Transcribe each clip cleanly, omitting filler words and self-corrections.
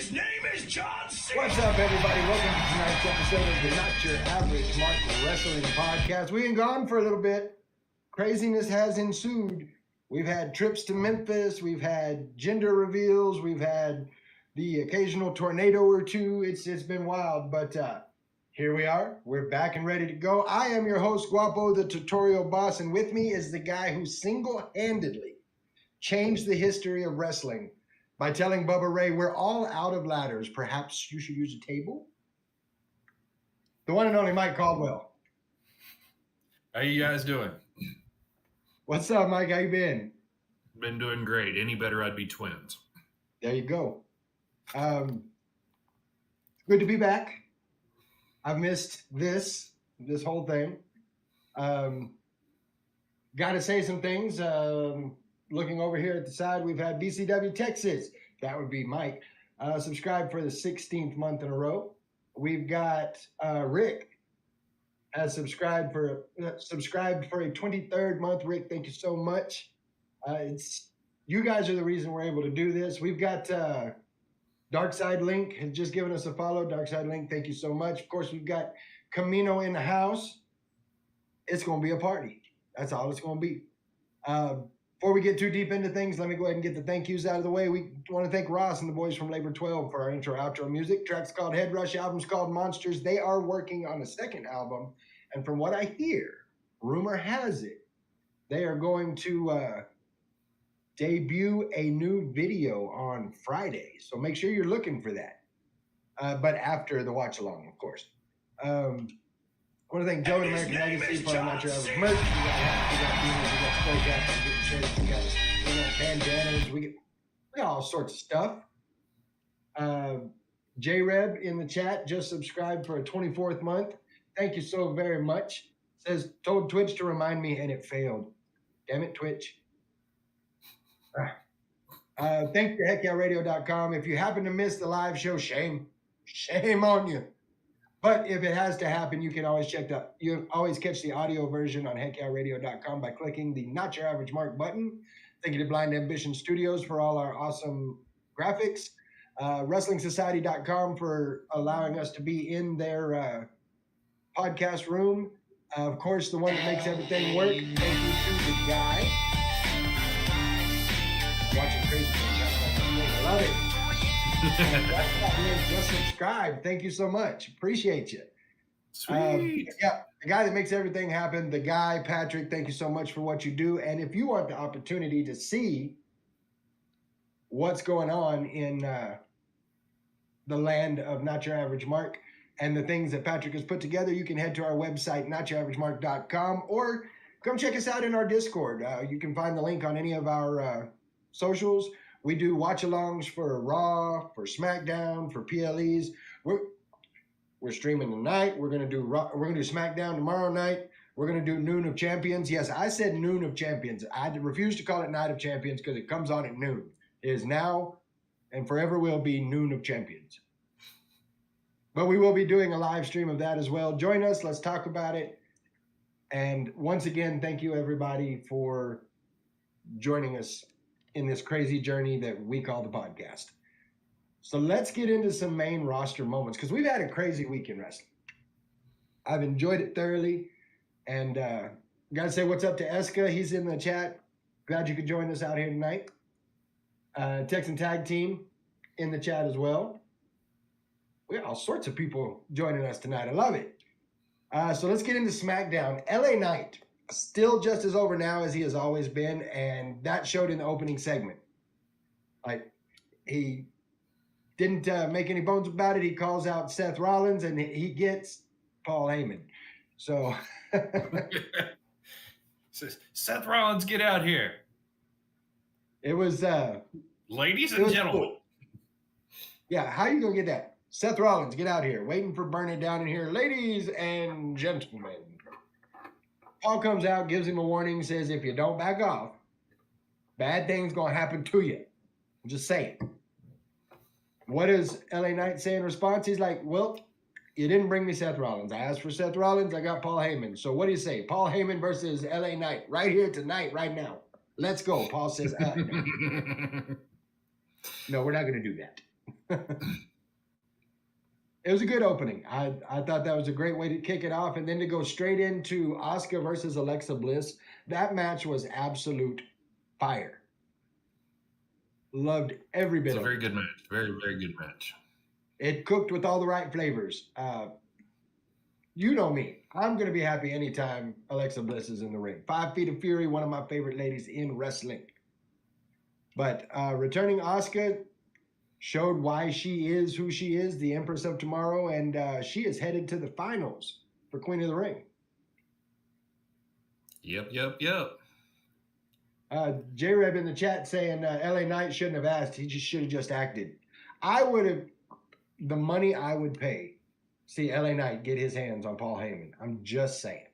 His name is John Cena. What's up, everybody? Welcome to tonight's episode of the Not Your Average Mark Wrestling Podcast. We've been gone for a little bit. Craziness has ensued. We've had trips to Memphis. We've had gender reveals. We've had the occasional tornado or two. It's been wild, but here we are. We're back and ready to go. I am your host, Guapo, the tutorial boss, and with me is the guy who single-handedly changed the history of wrestling by telling Bubba Ray, we're all out of ladders. Perhaps you should use a table? The one and only Mike Caldwell. How you guys doing? What's up, Mike? How you been? Been doing great. Any better, I'd be twins. There you go. Good to be back. I've missed this whole thing. Got to say some things. Looking over here at the side, we've had BCW Texas. That would be Mike. Subscribed for the 16th month in a row. We've got Rick has subscribed for a 23rd month. Rick, thank you so much. You guys are the reason we're able to do this. We've got Darkside Link has just given us a follow. Darkside Link, thank you so much. Of course, we've got Camino in the house. It's going to be a party. That's all it's going to be. Before we get too deep into things, let me go ahead and get the thank yous out of the way. We want to thank Ross and the boys from Labor 12 for our intro outro music. Track's called Head Rush, album's called Monsters. They are working on a second album. And from what I hear, rumor has it, they are going to debut a new video on Friday. So make sure you're looking for that. But after the watch along, of course. I want to thank Joe and American Legacy for our Not Your Average merch. We got hats, we got beanies, we got skull caps, we get shirts, we got bandanas, we got all sorts of stuff. J-Reb in the chat just subscribed for a 24th month. Thank you so very much. Says, told Twitch to remind me and it failed. Damn it, Twitch. Thank you to HeckYeahRadio.com. If you happen to miss the live show, shame on you. But if it has to happen, you can always you always catch the audio version on HeckYeahRadio.com by clicking the Not Your Average Mark button. Thank you to Blind Ambition Studios for all our awesome graphics. WrestlingSociety.com for allowing us to be in their podcast room. Of course, the one that makes everything work. Thank you to the guy. Watching Crazy Things. I love it. Just subscribe. Thank you so much. Appreciate you. Sweet. Yeah, the guy that makes everything happen, the guy, Patrick, thank you so much for what you do. And if you want the opportunity to see what's going on in the land of Not Your Average Mark and the things that Patrick has put together, you can head to our website, notyouraverage.mark.com, or come check us out in our Discord. You can find the link on any of our socials. We do watch-alongs for Raw, for SmackDown, for PLEs. We're streaming tonight. We're gonna do SmackDown tomorrow night. We're gonna do Noon of Champions. Yes, I said Noon of Champions. I refuse to call it Night of Champions because it comes on at noon. It is now and forever will be Noon of Champions. But we will be doing a live stream of that as well. Join us. Let's talk about it. And once again, thank you everybody for joining us in this crazy journey that we call the podcast. So let's get into some main roster moments because we've had a crazy week in wrestling. I've enjoyed it thoroughly. And gotta say what's up to Eska. He's in the chat. Glad you could join us out here tonight. Texan Tag Team in the chat as well. We got all sorts of people joining us tonight. I love it. So let's get into SmackDown. LA Knight. Still just as over now as he has always been, and that showed in the opening segment. Like, he didn't make any bones about it. He calls out Seth Rollins, and he gets Paul Heyman. So, Says, Seth Rollins, get out here. It was... Ladies and gentlemen. Cool. Yeah, how you going to get that? Seth Rollins, get out here. Waiting for Burn It Down in here. Ladies and gentlemen. Paul comes out, gives him a warning, says, if you don't back off, bad things going to happen to you. I'm just saying. What does LA Knight say in response? He's like, well, you didn't bring me Seth Rollins. I asked for Seth Rollins. I got Paul Heyman. So what do you say? Paul Heyman versus LA Knight right here tonight, right now. Let's go. Paul says, no, we're not going to do that. It was a good opening. I thought that was a great way to kick it off, and then to go straight into Asuka versus Alexa Bliss. That match was absolute fire. Loved every bit It's a of very it. good match. Very, very good match. It cooked with all the right flavors. You know me. I'm going to be happy anytime Alexa Bliss is in the ring. 5 Feet of Fury, one of my favorite ladies in wrestling. But returning Asuka showed why she is who she is, the Empress of Tomorrow, and she is headed to the finals for Queen of the Ring. Yep. J-Reb in the chat saying LA Knight shouldn't have asked. He should have just acted. I would have, the money I would pay, see LA Knight get his hands on Paul Heyman. I'm just saying.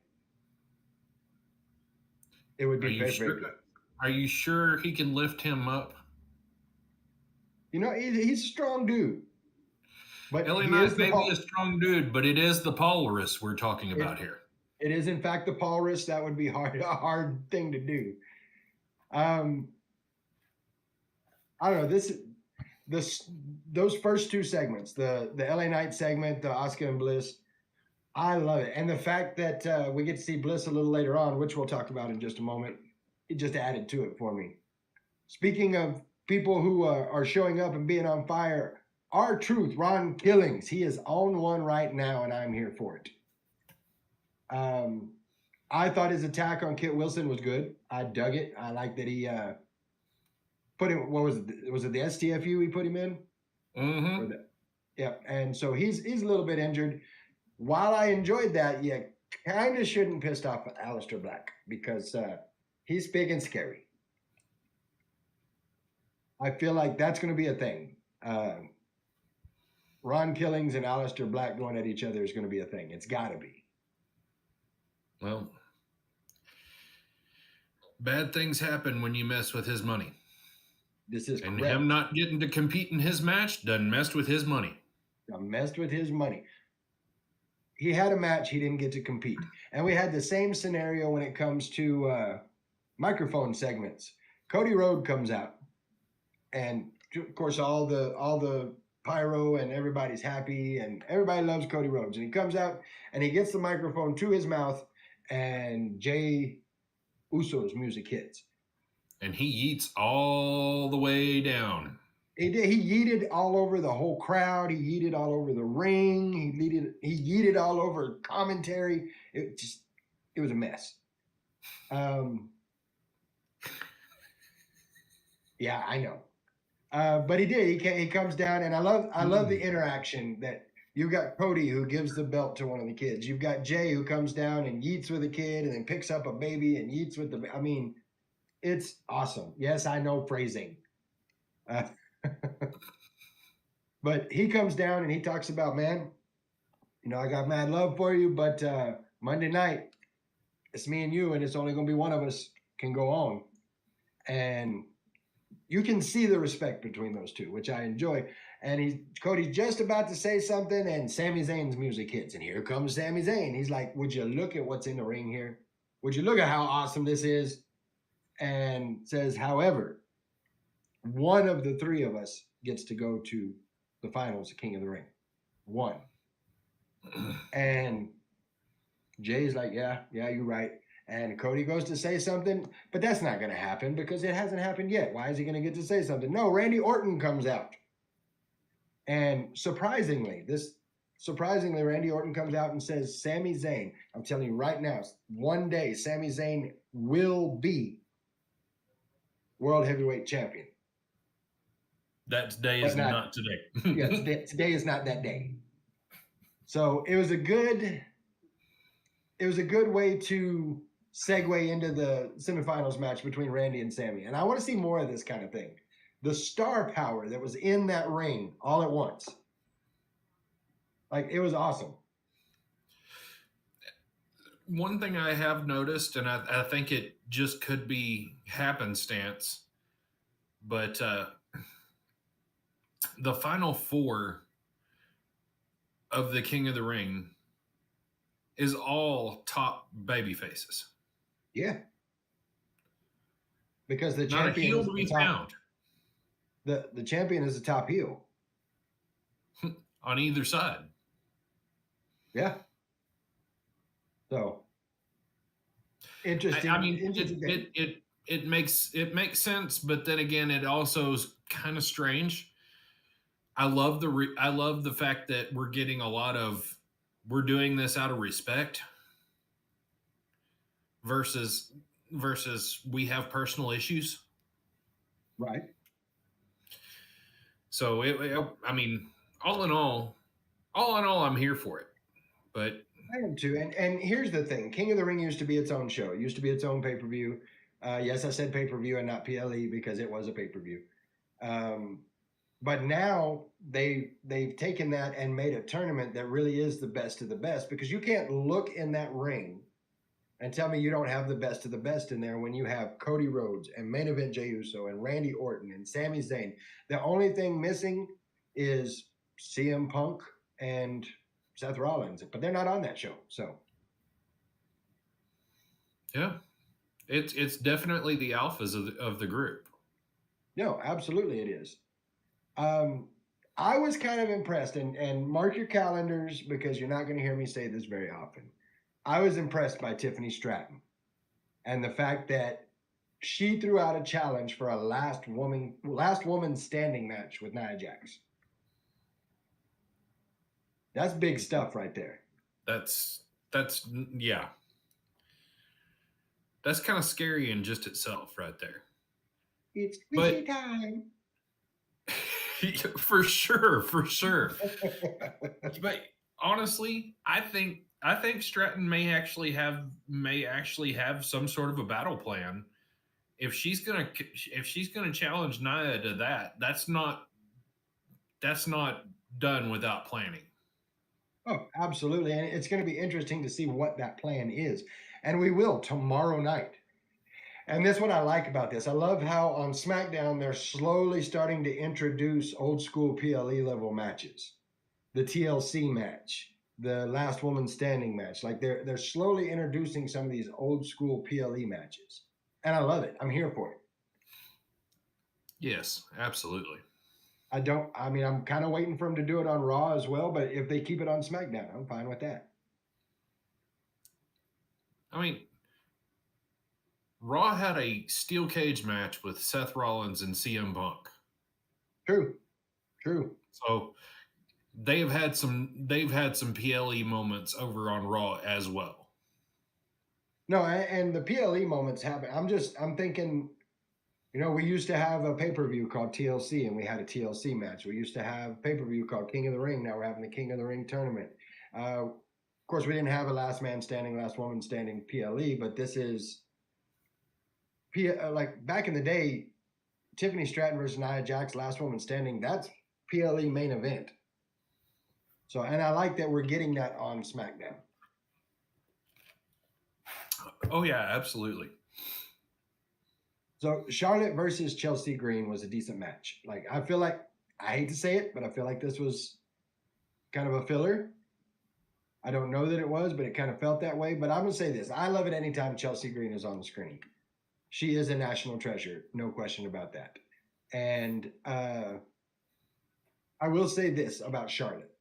It would be very good. Are you sure he can lift him up? You know, he's a strong dude. But LA Knight may be a strong dude, but it is the Polaris we're talking about here. It is, in fact, the Polaris. That would be a hard thing to do. I don't know. Those first two segments, the LA Knight segment, the Asuka and Bliss, I love it. And the fact that we get to see Bliss a little later on, which we'll talk about in just a moment, it just added to it for me. Speaking of people who are showing up and being on fire, R-Truth, Ron Killings, he is on one right now, and I'm here for it. I thought his attack on Kit Wilson was good. I dug it. I like that he put him. What was it? Was it the STFU he put him in? Mm-hmm. Yeah, and so he's a little bit injured. While I enjoyed that, you kind of shouldn't pissed off Aleister Black because he's big and scary. I feel like that's going to be a thing. Ron Killings and Aleister Black going at each other is going to be a thing. It's got to be. Well, bad things happen when you mess with his money. This is and correct. Him not getting to compete in his match doesn't mess with his money. Messed with his money. He had a match, he didn't get to compete. And we had the same scenario when it comes to microphone segments. Cody Rhodes comes out, and of course all the pyro and everybody's happy and everybody loves Cody Rhodes. And he comes out and he gets the microphone to his mouth, and Jey Uso's music hits. And he yeets all the way down. He did. He yeeted all over the whole crowd. He yeeted all over the ring. He yeeted all over commentary. It was a mess. Yeah, I know. But he did. He comes down, and I love the interaction that you've got Cody who gives the belt to one of the kids. You've got Jey who comes down and yeets with a kid, and then picks up a baby and yeets with the. I mean, it's awesome. Yes, I know phrasing. But he comes down and he talks about, man, you know, I got mad love for you, but Monday night, it's me and you, and it's only going to be one of us can go on. And you can see the respect between those two, which I enjoy. And Cody's just about to say something, and Sami Zayn's music hits, and here comes Sami Zayn. He's like, would you look at what's in the ring here? Would you look at how awesome this is? And says, however, one of the three of us gets to go to the finals of King of the Ring. One. And Jay's like, yeah, you're right. And Cody goes to say something, but that's not going to happen because it hasn't happened yet. Why is he going to get to say something? No, Randy Orton comes out. And surprisingly, Randy Orton comes out and says, Sami Zayn, I'm telling you right now, one day Sami Zayn will be World Heavyweight Champion. That today is not today. Yeah, today is not that day. So it was a good way to segue into the semifinals match between Randy and Sami. And I want to see more of this kind of thing. The star power that was in that ring all at once. Like, it was awesome. One thing I have noticed, and I think it just could be happenstance, but the final four of the King of the Ring is all top baby faces. Yeah. Because the not champion a heel to be found. The champion is the top heel. on either side. Yeah. So I interesting, mean, interesting thing. it makes sense, but then again, it also is kind of strange. I love the fact that we're getting a lot of we're doing this out of respect versus we have personal issues. Right. So I mean, all in all, I'm here for it. But I am too. And here's the thing: King of the Ring used to be its own show. It used to be its own pay per view. Yes, I said pay per view and not PLE because it was a pay per view. Um, but now they've taken that and made a tournament that really is the best of the best, because you can't look in that ring and tell me you don't have the best of the best in there when you have Cody Rhodes and main event Jey Uso and Randy Orton and Sami Zayn. The only thing missing is CM Punk and Seth Rollins, but they're not on that show. So yeah, it's definitely the alphas of the group. no, absolutely it is. Um, I was kind of impressed, and mark your calendars because you're not going to hear me say this very often. I was impressed by Tiffany Stratton and the fact that she threw out a challenge for a last woman standing match with Nia Jax. That's big stuff right there. That's yeah. That's kind of scary in just itself, right there. It's But squishy time. for sure, for sure. But honestly, I think Stratton may actually have some sort of a battle plan. If she's gonna challenge Nia to that, that's not done without planning. Oh, absolutely. And it's going to be interesting to see what that plan is. And we will tomorrow night. And that's what I like about this. I love how on SmackDown they're slowly starting to introduce old school PLE level matches. The TLC match, the last woman standing match. Like they're slowly introducing some of these old school PLE matches. And I love it. I'm here for it. Yes, absolutely. I mean, I'm kind of waiting for them to do it on Raw as well, but if they keep it on SmackDown, I'm fine with that. I mean, Raw had a steel cage match with Seth Rollins and CM Punk. True. True. So they've had some PLE moments over on Raw as well. No, and the PLE moments happen. I'm thinking, we used to have a pay per view called TLC, and we had a TLC match. We used to have pay per view called King of the Ring. Now we're having the King of the Ring tournament. Of course, we didn't have a last man standing, last woman standing PLE, but this is like back in the day, Tiffany Stratton versus Nia Jax, last woman standing. That's PLE main event. So, and I like that we're getting that on SmackDown. Oh yeah, absolutely. So Charlotte versus Chelsea Green was a decent match. Like I feel like, I hate to say it, but I feel like this was kind of a filler. I don't know that it was, but it kind of felt that way. But I'm gonna say this: I love it anytime Chelsea Green is on the screen. She is a national treasure, no question about that. And I will say this about Charlotte.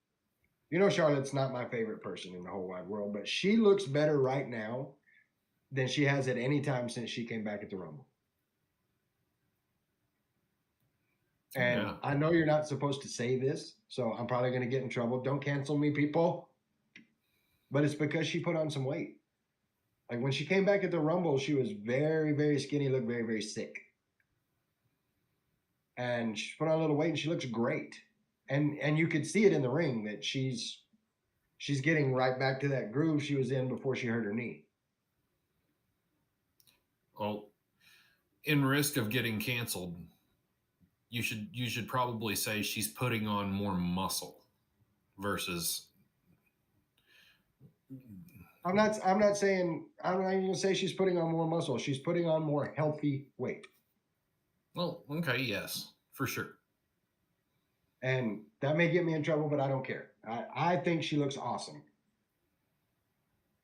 Charlotte's not my favorite person in the whole wide world, but she looks better right now than she has at any time since she came back at the Rumble. And yeah. I know you're not supposed to say this, so I'm probably going to get in trouble. Don't cancel me, people. But it's because she put on some weight. Like when she came back at the Rumble, she was very, very skinny, looked very, very sick. And she put on a little weight and she looks great. And you could see it in the ring that she's getting right back to that groove she was in before she hurt her knee. Well, in risk of getting canceled, you should probably say she's putting on more muscle versus. I'm not even gonna say she's putting on more muscle. She's putting on more healthy weight. Well, okay, yes, for sure. And that may get me in trouble, but I don't care. I think she looks awesome.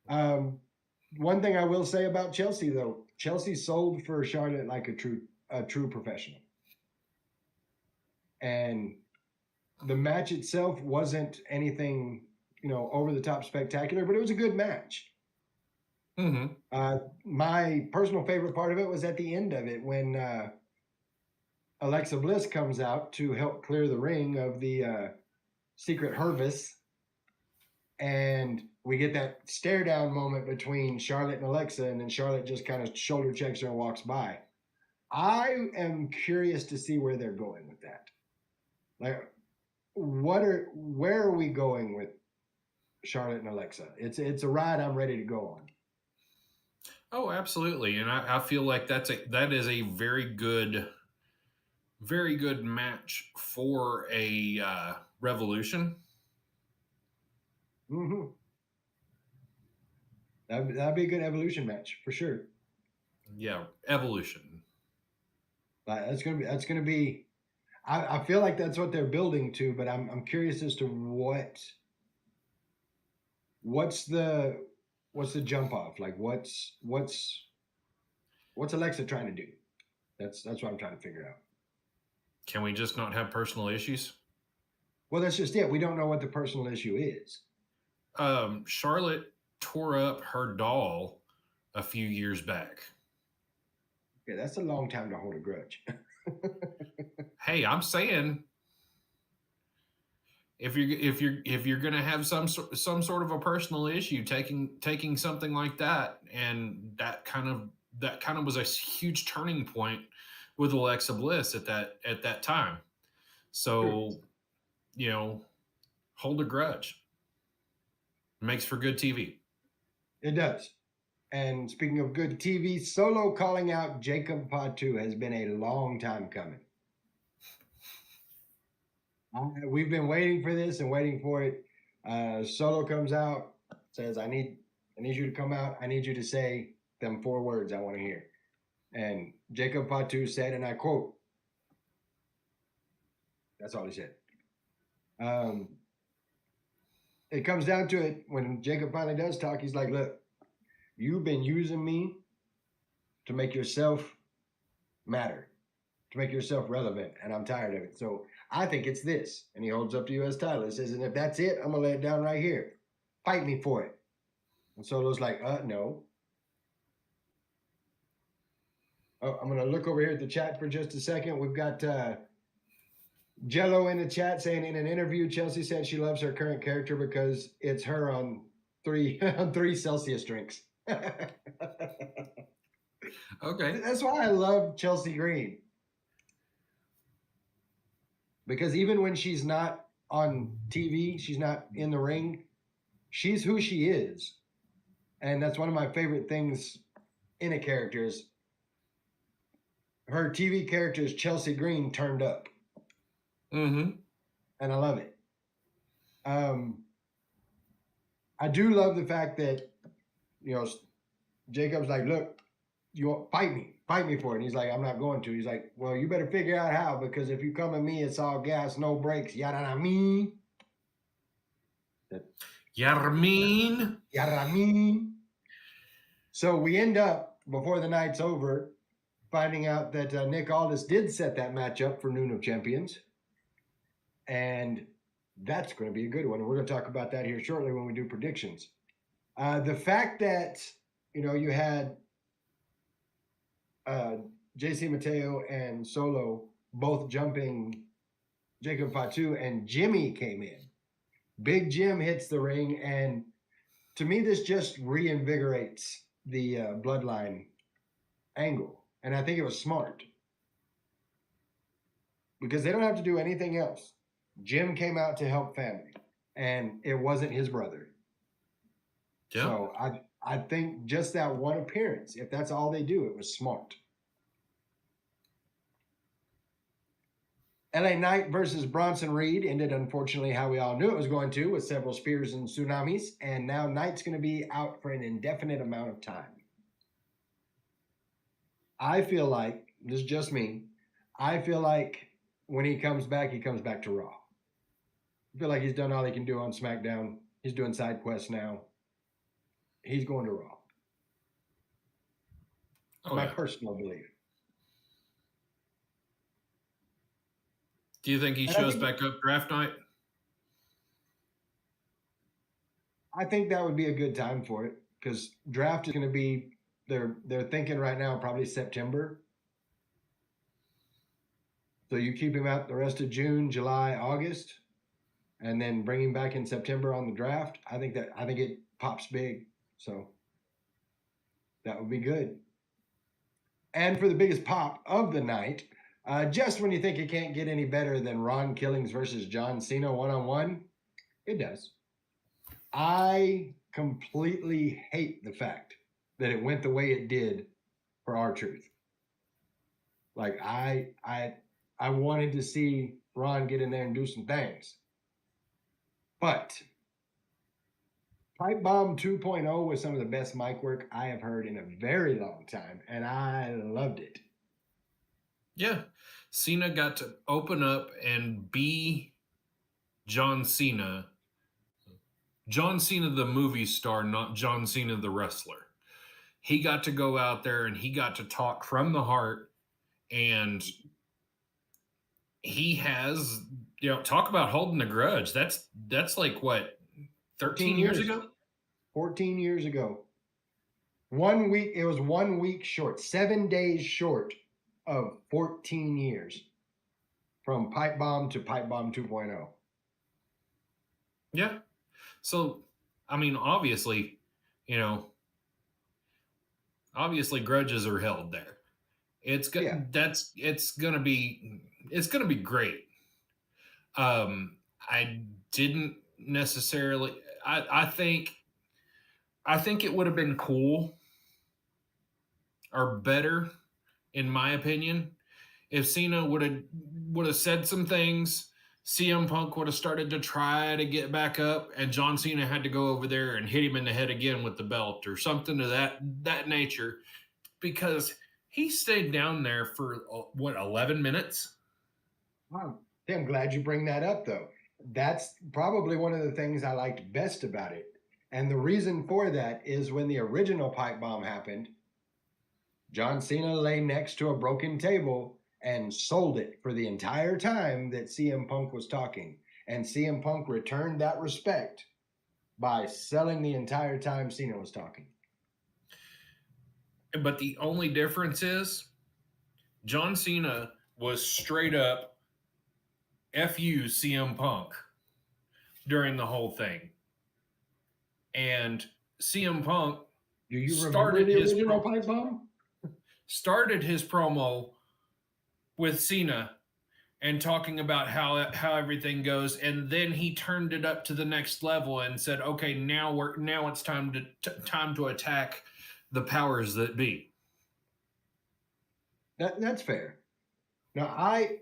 One thing I will say about Chelsea, though, Chelsea sold for Charlotte like a true professional. And The match itself wasn't anything, over the top spectacular, but it was a good match. Mm-hmm. My personal favorite part of it was at the end of it when Alexa Bliss comes out to help clear the ring of the Secret Hervis, and we get that stare down moment between Charlotte and Alexa, and then Charlotte just kind of shoulder checks her and walks by. I am curious to see where they're going with that. Like, where are we going with Charlotte and Alexa? It's a ride I'm ready to go on. Oh, absolutely. And I feel like that is a very good match for a Revolution. Mm-hmm. That'd be a good Evolution match for sure. Yeah, Evolution. That's gonna be. I feel like that's what they're building to, but I'm curious as to what's the jump off, like what's Alexa trying to do? That's what I'm trying to figure out. Can we just not have personal issues? Well, that's just it. We don't know what the personal issue is. Charlotte tore up her doll a few years back. Yeah, that's a long time to hold a grudge. Hey, I'm saying if you're gonna have some sort of a personal issue, taking something like that, and that kind of was a huge turning point with Alexa Bliss at that time. So, hold a grudge. Makes for good TV. It does. And speaking of good TV, Solo calling out Jacob Fatu has been a long time coming. We've been waiting for this and waiting for it. Solo comes out, says, I need you to come out. I need you to say them 4 words I want to hear. And Jacob Fatu said, and I quote, that's all he said. It comes down to it, when Jacob finally does talk, he's like, look, you've been using me to make yourself matter, to make yourself relevant, and I'm tired of it. So I think it's this. And he holds up the U.S. title. He says, and if that's it, I'm going to lay it down right here. Fight me for it. And Solo's like, no. Oh, I'm going to look over here at the chat for just a second. We've got Jello in the chat saying, in an interview, Chelsea said she loves her current character because it's her on 3 Celsius drinks. Okay. That's why I love Chelsea Green. Because even when she's not on TV, she's not in the ring, she's who she is. And that's one of my favorite things in a character is her TV character is Chelsea Green turned up. Mm-hmm. And I love it. I do love the fact that, Jacob's like, look, you want fight me for it. And he's like, I'm not going to. He's like, well, you better figure out how, because if you come at me, it's all gas, no brakes. Yada me. Yada. So we end up, before the night's over, finding out that Nick Aldis did set that match up for Noon of Champions. And that's going to be a good one. And we're going to talk about that here shortly when we do predictions. The fact that, you had JC Mateo and Solo both jumping Jacob Fatu, and Jimmy came in. Big Jim hits the ring, and to me, this just reinvigorates the bloodline angle. And I think it was smart. Because they don't have to do anything else. Jim came out to help family, and it wasn't his brother. Yeah. So I think just that one appearance, if that's all they do, it was smart. LA Knight versus Bronson Reed ended, unfortunately, how we all knew it was going to, with several spears and tsunamis. And now Knight's going to be out for an indefinite amount of time. I feel like, this is just me, I feel like when he comes back to Raw. I feel like he's done all he can do on SmackDown. He's doing side quests now. He's going to Raw. My personal belief. Do you think he And I shows think back up draft night? I think that would be a good time for it because draft is going to be they're thinking right now probably September. So you keep him out the rest of June, July, August, and then bring him back in September on the draft. I think it pops big. So that would be good. And for the biggest pop of the night, just when you think it can't get any better than Ron Killings versus John Cena one-on-one, it does. I completely hate the fact that it went the way it did for R-Truth. Like I wanted to see Ron get in there and do some things. But Pipe Bomb 2.0 was some of the best mic work I have heard in a very long time, and I loved it. Yeah. Cena got to open up and be John Cena. John Cena, the movie star, not John Cena, the wrestler. He got to go out there and he got to talk from the heart. And he has, talk about holding a grudge. That's like what, 13 years ago? 14 years ago. 1 week, it was 1 week short, 7 days short of 14 years from Pipe Bomb to Pipe Bomb 2.0. Yeah. So, I mean, obviously grudges are held there. It's gonna be great. I didn't necessarily. I think it would have been cool or better, in my opinion, if Cena would have said some things. CM Punk would have started to try to get back up, and John Cena had to go over there and hit him in the head again with the belt or something of that nature, because he stayed down there for 11 minutes. Wow. Yeah, I'm glad you bring that up, though. That's probably one of the things I liked best about it. And the reason for that is when the original Pipe Bomb happened, John Cena lay next to a broken table and sold it for the entire time that CM Punk was talking. And CM Punk returned that respect by selling the entire time Cena was talking. But the only difference is John Cena was straight up F you CM Punk during the whole thing. And CM Punk Do you remember the original Pipe Bomb? Started his promo with Cena and talking about how everything goes, and then he turned it up to the next level and said, "Okay, now it's time to attack the powers that be." That's fair. No, I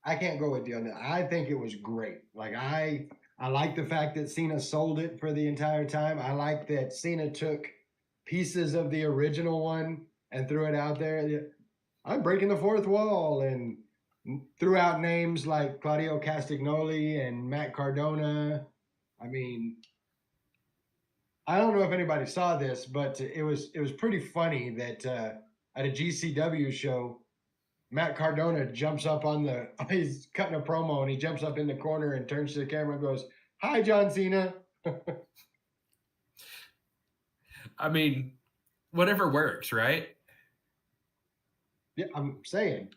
can't go with you on that. I think it was great. Like I like the fact that Cena sold it for the entire time. I like that Cena took pieces of the original one and threw it out there. I'm breaking the fourth wall and threw out names like Claudio Castagnoli and Matt Cardona. I mean, I don't know if anybody saw this, but it was pretty funny that at a GCW show, Matt Cardona jumps up he's cutting a promo and he jumps up in the corner and turns to the camera and goes, "Hi, John Cena." I mean, whatever works, right? Yeah, I'm saying.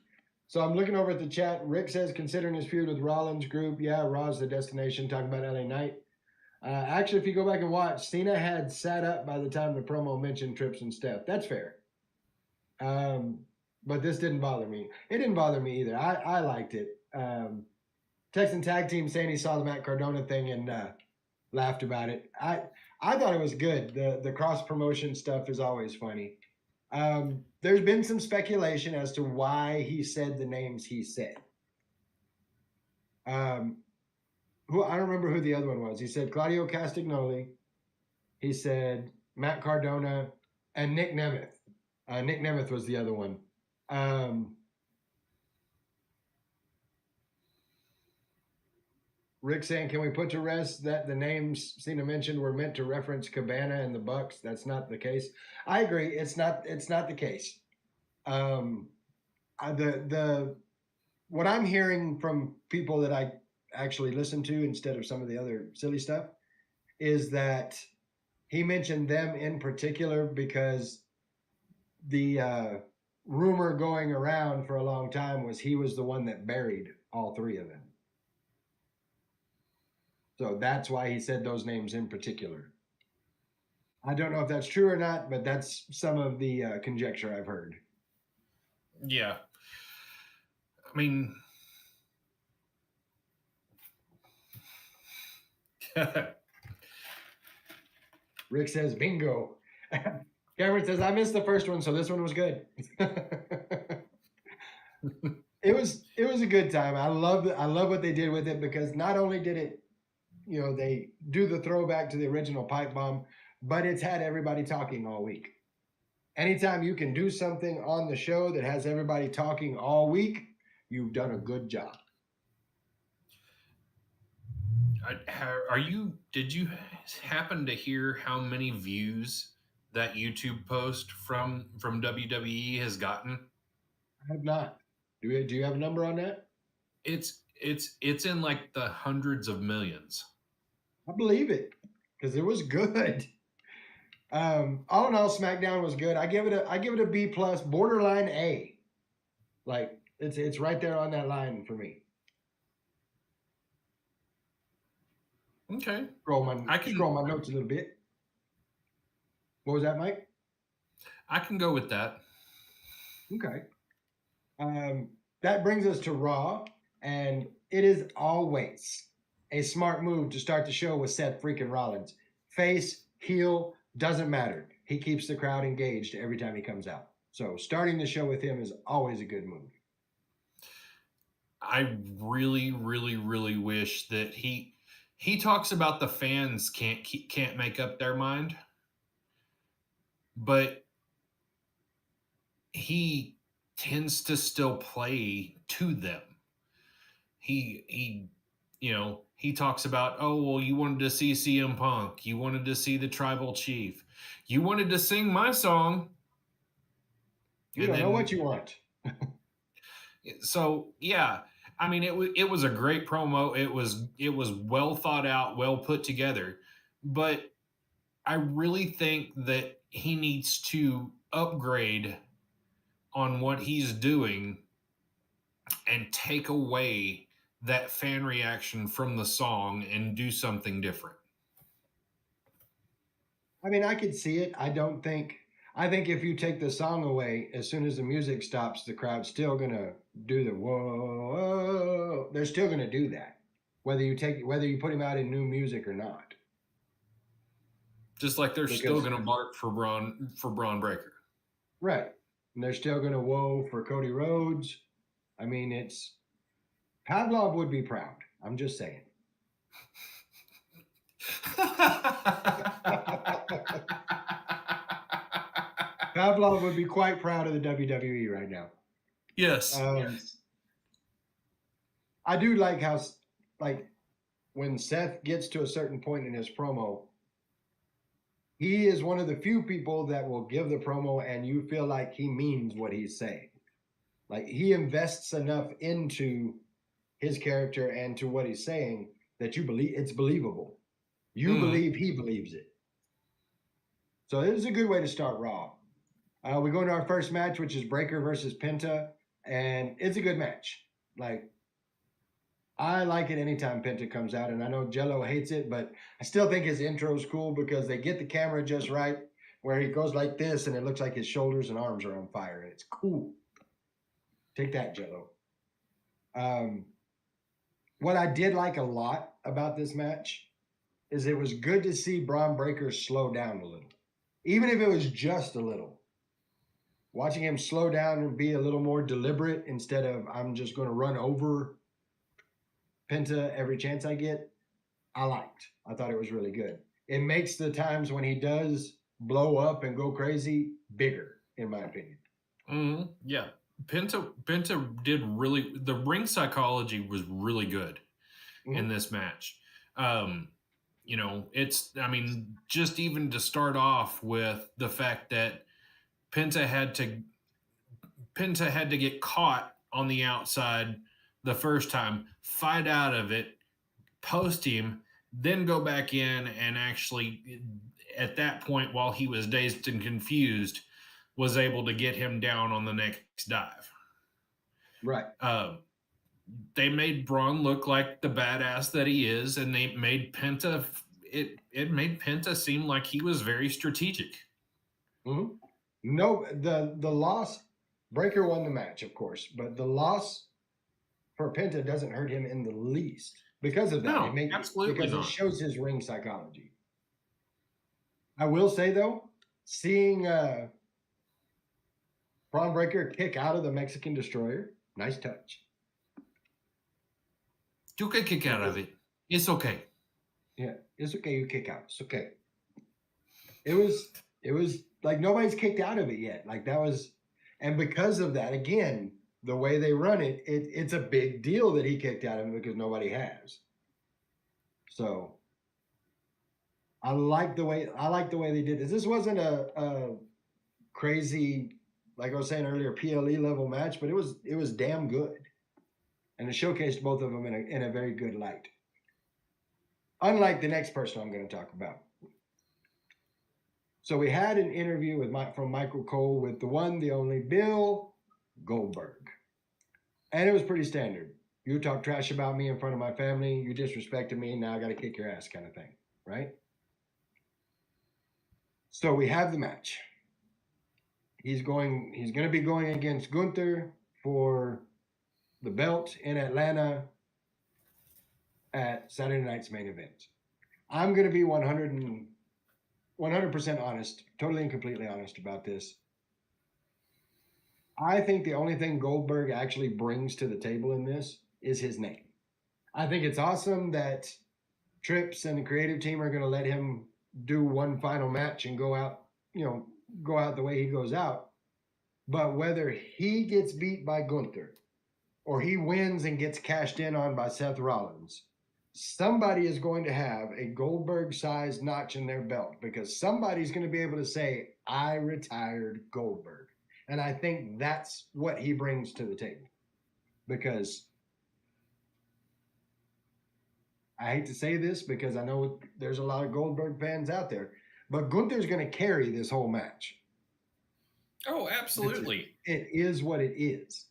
So I'm looking over at the chat. Rick says, considering his feud with Rollins group, yeah, Raw's the destination, talking about LA Knight. Actually, if you go back and watch, Cena had sat up by the time the promo mentioned Trips and Steph. That's fair. But this didn't bother me. It didn't bother me either. I liked it. Texan Tag Team saying he saw the Matt Cardona thing and laughed about it. I thought it was good. The cross promotion stuff is always funny. There's been some speculation as to why he said the names he said. Who I don't remember who the other one was. He said Claudio Castagnoli. He said Matt Cardona and Nick Nemeth. Nick Nemeth was the other one. Rick saying, can we put to rest that the names Cena mentioned were meant to reference Cabana and the Bucks? That's not the case. I agree. It's not the case. The what I'm hearing from people that I actually listen to instead of some of the other silly stuff is that he mentioned them in particular because the rumor going around for a long time was he was the one that buried all three of them. So that's why he said those names in particular. I don't know if that's true or not, but that's some of the conjecture I've heard. Yeah. I mean, Rick says bingo. Cameron says I missed the first one, so this one was good. It was a good time. I love what they did with it because not only did it, they do the throwback to the original pipe bomb, but it's had everybody talking all week. Anytime you can do something on the show that has everybody talking all week, you've done a good job. Did you happen to hear how many views that YouTube post from WWE has gotten? I have not. Do you have a number on that? It's in like the hundreds of millions. I believe it because it was good. All in all, SmackDown was good. I give it a B plus, borderline A. Like it's right there on that line for me. Okay. I can scroll my notes a little bit. What was that, Mike? I can go with that. Okay. That brings us to Raw, and it is always a smart move to start the show with Seth freaking Rollins. Face, heel, doesn't matter. He keeps the crowd engaged every time he comes out. So starting the show with him is always a good move. I really, really, really wish that he talks about the fans can't make up their mind, but he tends to still play to them. He talks about, oh, well, you wanted to see CM Punk, you wanted to see the Tribal Chief, you wanted to sing my song. You don't know what you want. So yeah, I mean, it was a great promo. It was well thought out, well put together. But I really think that he needs to upgrade on what he's doing and take away that fan reaction from the song and do something different. I mean, I could see it. I think if you take the song away, as soon as the music stops, the crowd's still gonna do the whoa. They're still gonna do that, whether you put him out in new music or not. Just like they're still gonna bark for Braun Breaker. Right. And they're still gonna whoa for Cody Rhodes. I mean, it's Pavlov would be proud. I'm just saying. Pavlov would be quite proud of the WWE right now. Yes. I do like how, when Seth gets to a certain point in his promo, he is one of the few people that will give the promo and you feel like he means what he's saying. Like he invests enough into his character and to what he's saying that you believe it's believable. You believe he believes it. So it is a good way to start Raw. We go into our first match, which is Breaker versus Penta, and it's a good match. Like, I like it anytime Penta comes out, and I know Jello hates it, but I still think his intro is cool because they get the camera just right, where he goes like this, and it looks like his shoulders and arms are on fire, and it's cool. Take that, Jello. What I did like a lot about this match is it was good to see Braun Breaker slow down a little, even if it was just a little. Watching him slow down and be a little more deliberate instead of I'm just going to run over Penta every chance I get, I liked. I thought it was really good. It makes the times when he does blow up and go crazy bigger, in my opinion. Yeah. Penta did really, the ring psychology was really good in this match. Just even to start off with the fact that Penta had to get caught on the outside the first time, fight out of it, post him, then go back in and actually, at that point, while he was dazed and confused, was able to get him down on the next dive. Right. They made Braun look like the badass that he is, and they made Penta. It made Penta seem like he was very strategic. Mm-hmm. No, the loss, Breaker won the match, of course, but the loss for Penta doesn't hurt him in the least because of that. No, absolutely because not. it shows his ring psychology. I will say though, seeing Braun Breaker kick out of the Mexican Destroyer, nice touch. You can kick out of it. It's okay. Yeah, it's okay. You kick out. It's okay. It was like nobody's kicked out of it yet. Like that was, and because of that, again, the way they run it, it's a big deal that he kicked out of him because nobody has. So I like the way they did this. This wasn't a crazy, like I was saying earlier, PLE level match, but it was damn good, and it showcased both of them in a very good light. Unlike the next person I'm going to talk about. So we had an interview from Michael Cole with the one, the only Bill Goldberg, and it was pretty standard. You talk trash about me in front of my family, you disrespected me, now I got to kick your ass, kind of thing, right? So we have the match. He's going to be going against Gunther for the belt in Atlanta at Saturday night's main event. I'm going to be 100% honest, totally and completely honest about this. I think the only thing Goldberg actually brings to the table in this is his name. I think it's awesome that Trips and the creative team are going to let him do one final match and go out the way he goes out. But whether he gets beat by Gunther or he wins and gets cashed in on by Seth Rollins, somebody is going to have a Goldberg-sized notch in their belt because somebody's going to be able to say, I retired Goldberg. And I think that's what he brings to the table. Because I hate to say this because I know there's a lot of Goldberg fans out there, but Gunther's going to carry this whole match. Oh, absolutely. It is what it is.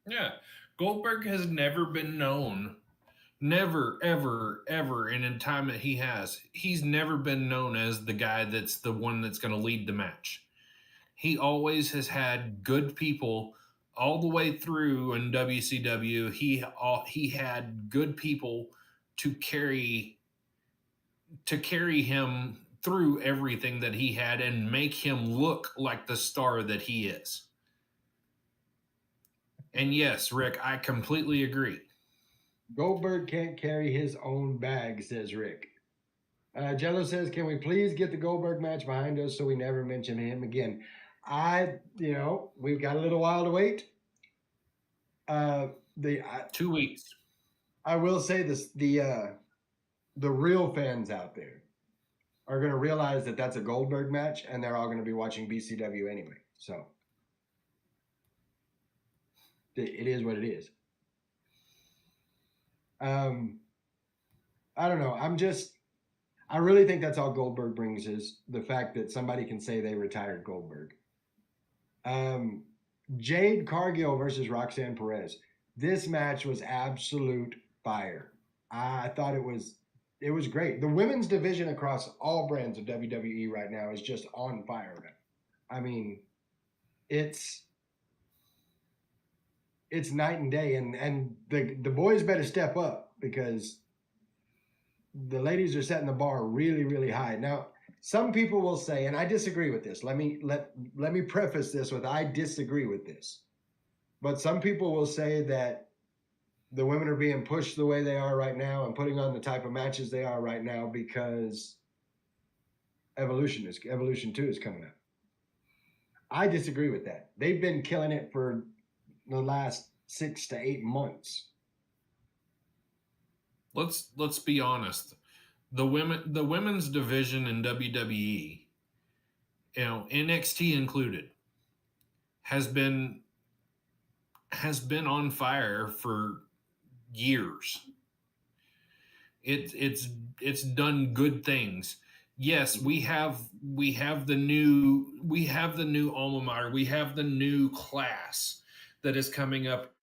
Yeah. Goldberg has never been known, never, ever, ever in a time that he's never been known as the guy that's the one that's going to lead the match. He always has had good people all the way through in WCW. He had good people to carry him through everything that he had and make him look like the star that he is. And yes, Rick, I completely agree. Goldberg can't carry his own bag, says Rick. Jello says, can we please get the Goldberg match behind us so we never mention him again? We've got a little while to wait. 2 weeks. I will say this, the real fans out there are going to realize that that's a Goldberg match, and they're all going to be watching BCW anyway. So it is what it is. I don't know. I really think that's all Goldberg brings is the fact that somebody can say they retired Goldberg. Jade Cargill versus Roxanne Perez. This match was absolute fire. I thought it was great. The women's division across all brands of WWE right now is just on fire. I mean, it's night and day, and the boys better step up because the ladies are setting the bar really, really high. Now, some people will say, and I disagree with this. Let me preface this with I disagree with this. But some people will say that the women are being pushed the way they are right now and putting on the type of matches they are right now because Evolution 2 is coming up. I disagree with that. They've been killing it for the last 6 to 8 months. Let's be honest. The women's division in WWE, NXT included, has been has been on fire for years. It's done good things. Yes, we have the new alma mater, we have the new class that is coming up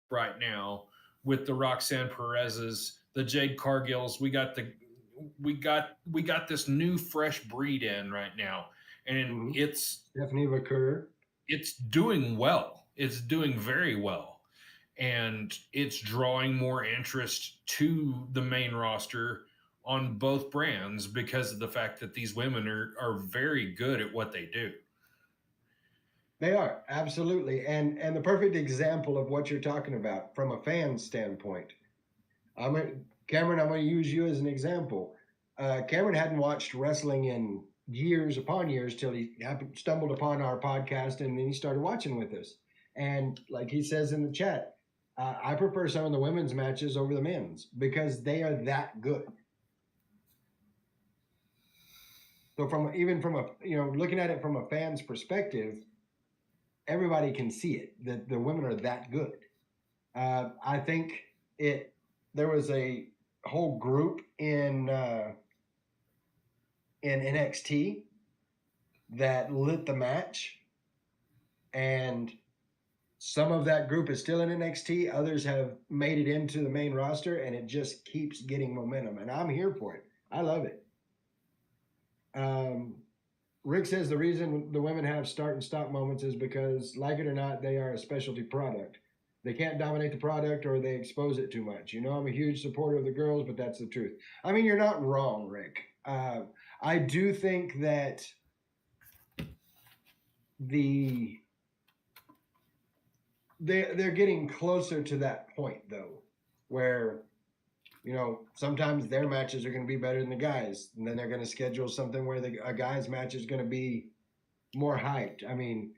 right now with the Roxanne Perez's, the Jade Cargills. We got this new fresh breed in right now, and Mm-hmm. Stephanie Vaquer. it's doing well. It's doing very well, and it's drawing more interest to the main roster on both brands because of the fact that these women are very good at what they do. They are absolutely, and the perfect example of what you're talking about from a fan standpoint. Cameron. I'm going to use you as an example. Cameron hadn't watched wrestling in years upon years till he stumbled upon our podcast, and then he started watching with us. And like he says in the chat, I prefer some of the women's matches over the men's because they are that good. So from a looking at it from a fan's perspective, everybody can see it that the women are that good. I think there was a whole group in NXT that lit the match, and some of that group is still in NXT. Others have made it into the main roster, and it just keeps getting momentum. And I'm here for it. I love it. Rick says the reason the women have start and stop moments is because, like it or not, they are a specialty product. They can't dominate the product or they expose it too much. I'm a huge supporter of the girls, but that's the truth. I mean, you're not wrong, Rick. I do think that they're getting closer to that point, though, where sometimes their matches are going to be better than the guys, and then they're going to schedule something where a guy's match is going to be more hyped. I mean,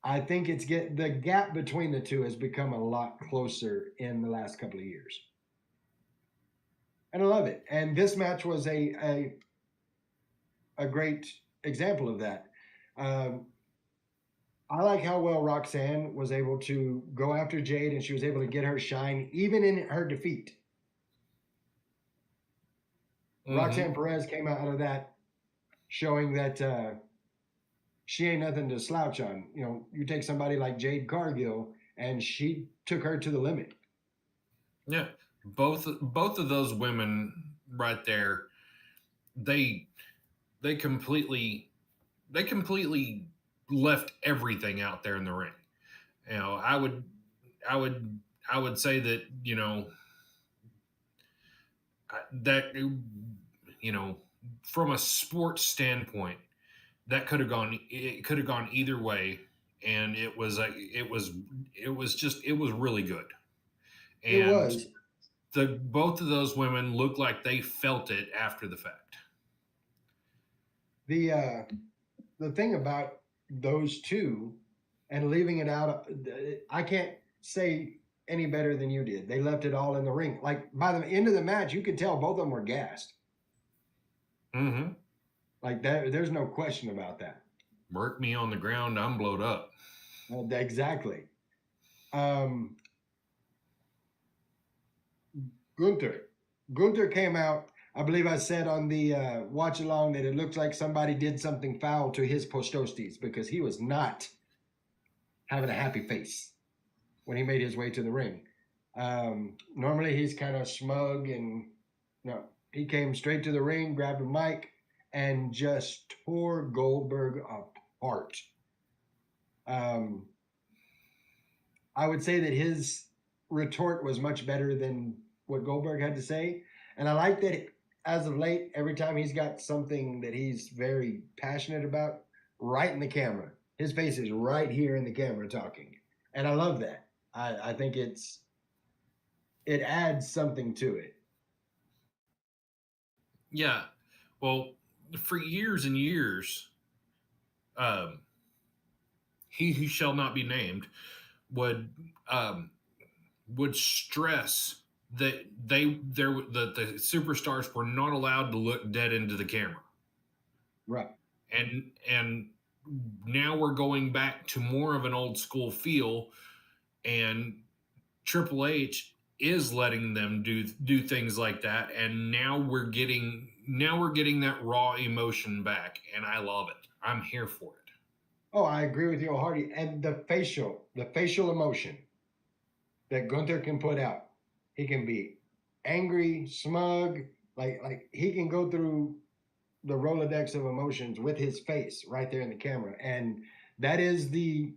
I think the gap between the two has become a lot closer in the last couple of years, and I love it. And this match was a great example of that. I like how well Roxanne was able to go after Jade, and she was able to get her shine even in her defeat. Mm-hmm. Roxanne Perez came out of that showing that she ain't nothing to slouch on. You take somebody like Jade Cargill, and she took her to the limit. Yeah, both of those women right there, they completely left everything out there in the ring. I would say that that from a sports standpoint, that could have gone either way, and it was really good. And it was. Both of those women looked like they felt it after the fact. The thing about those two and leaving it out, I can't say any better than you did. They left it all in the ring. Like by the end of the match, you could tell both of them were gassed. Mm-hmm. Like that, there's no question about that. Work me on the ground, I'm blowed up. Exactly. Gunther came out. I believe I said on the watch along that it looked like somebody did something foul to his postostes because he was not having a happy face when he made his way to the ring. Normally he's kind of smug, and no, he came straight to the ring, grabbed a mic, and just tore Goldberg apart. I would say that his retort was much better than what Goldberg had to say. And I like that as of late, every time he's got something that he's very passionate about, right in the camera. His face is right here in the camera talking. And I love that. I think it adds something to it. Yeah. Well, for years and years, he who shall not be named would stress that the superstars were not allowed to look dead into the camera. Right. And now we're going back to more of an old school feel and Triple H is letting them do things like that, and now we're getting that raw emotion back, and I love it. I'm here for it. Oh, I agree with you, Hardy. And the facial emotion that Gunther can put out. He can be angry, smug, like he can go through the Rolodex of emotions with his face right there in the camera, and that is the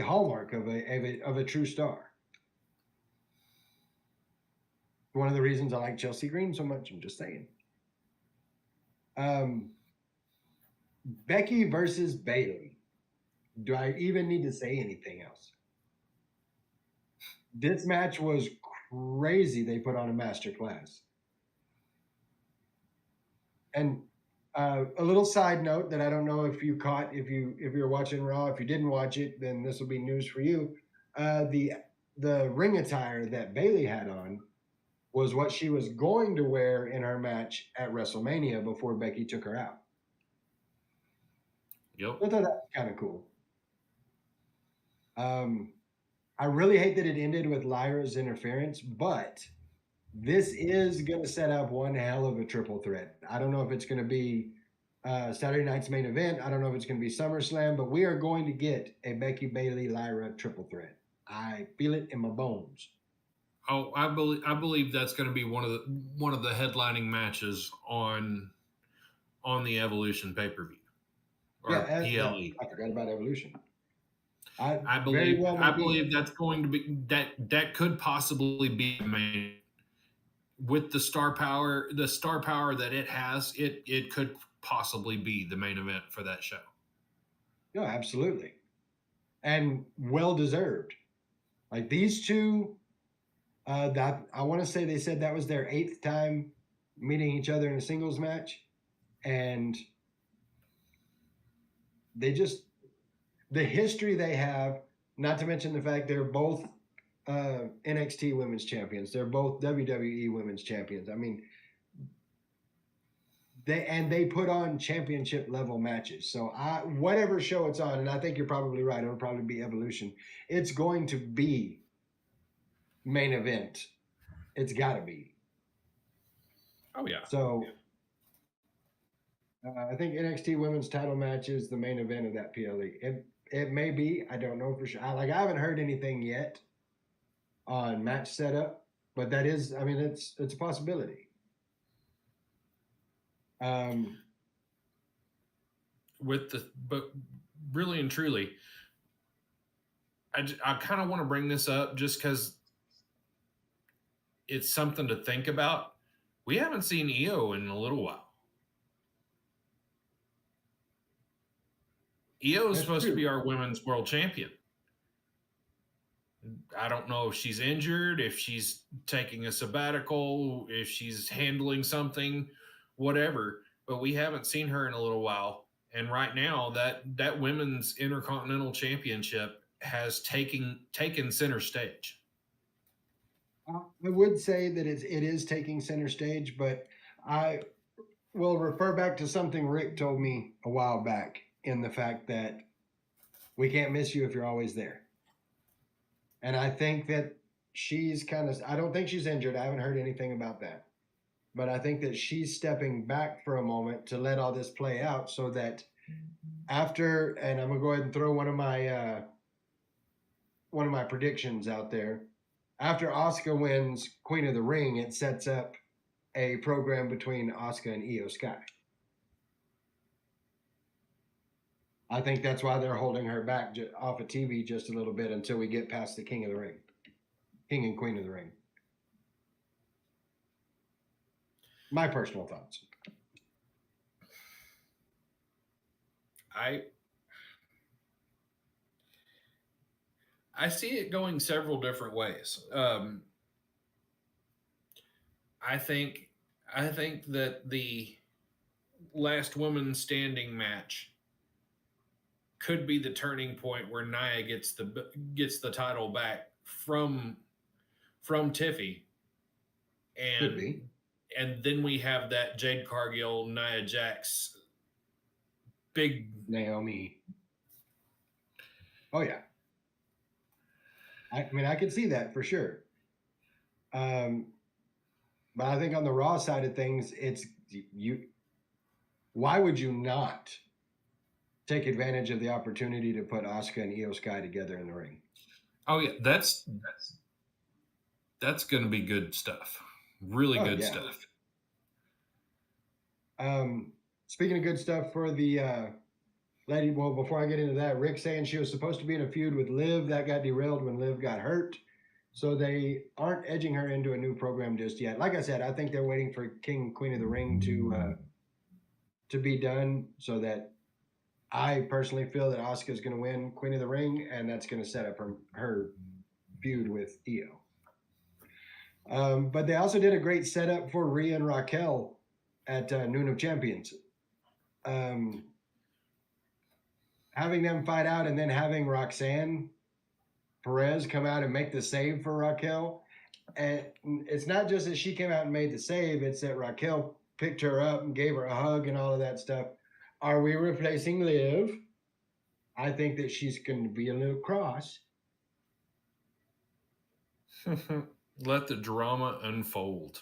hallmark of a true star. One of the reasons I like Chelsea Green so much. I'm just saying. Becky versus Bayley. Do I even need to say anything else? This match was crazy. They put on a master class. And a little side note that I don't know if you caught, if you're watching Raw. If you didn't watch it, then this will be news for you. The ring attire that Bayley had on was what she was going to wear in her match at WrestleMania before Becky took her out. Yep. I thought that was kind of cool. I really hate that it ended with Lyra's interference, but this is going to set up one hell of a triple threat. I don't know if it's going to be Saturday night's main event. I don't know if it's going to be SummerSlam, but we are going to get a Becky Bayley Lyra triple threat. I feel it in my bones. Oh, I believe that's going to be one of the headlining matches on the Evolution pay-per-view or PLE. I forgot about Evolution. I believe that's going to be that could possibly be main with the star power that it has. It could possibly be the main event for that show. No, absolutely, and well deserved. Like these two. That I want to say they said that was their 8th time meeting each other in a singles match, and they just the history they have. Not to mention the fact they're both NXT Women's Champions. They're both WWE Women's Champions. I mean, they put on championship level matches. So whatever show it's on, and I think you're probably right. It'll probably be Evolution. It's going to be main event. It's got to be. Oh yeah. So I think NXT Women's Title match is the main event of that PLE. It may be. I don't know for sure. I haven't heard anything yet on match setup, but that is. I mean, it's a possibility. But really and truly, I kind of want to bring this up just because it's something to think about. We haven't seen Io in a little while. Io is supposed to be our women's world champion. I don't know if she's injured, if she's taking a sabbatical, if she's handling something, whatever. But we haven't seen her in a little while. And right now, that women's Intercontinental Championship has taken center stage. I would say that it is taking center stage, but I will refer back to something Rick told me a while back in the fact that we can't miss you if you're always there. And I think that she's I don't think she's injured. I haven't heard anything about that. But I think that she's stepping back for a moment to let all this play out so that after, and I'm going to go ahead and throw one of my predictions out there. After Asuka wins Queen of the Ring, it sets up a program between Asuka and Io Sky. I think that's why they're holding her back off of TV just a little bit until we get past the King of the Ring, King and Queen of the Ring. My personal thoughts. I see it going several different ways. I think that the last woman standing match could be the turning point where Nia gets the title back from Tiffy, and then we have that Jade Cargill, Nia Jax, big Naomi. Oh yeah. I mean, I could see that for sure. Um, but I think on the Raw side of things, it's you. Why would you not take advantage of the opportunity to put Asuka and Io Sky together in the ring? Oh yeah, that's going to be good stuff. Really Oh good yeah. stuff. Speaking of good stuff for the lady, well, before I get into that, Rick saying she was supposed to be in a feud with Liv. That got derailed when Liv got hurt. So they aren't edging her into a new program just yet. Like I said, I think they're waiting for King Queen of the Ring to be done, so that I personally feel that Asuka is going to win Queen of the Ring, and that's going to set up her feud with Io. But they also did a great setup for Rhea and Raquel at Noon of Champions. Having them fight out and then having Roxanne Perez come out and make the save for Raquel. And it's not just that she came out and made the save, it's that Raquel picked her up and gave her a hug and all of that stuff. Are we replacing Liv? I think that she's going to be a little cross. Let the drama unfold.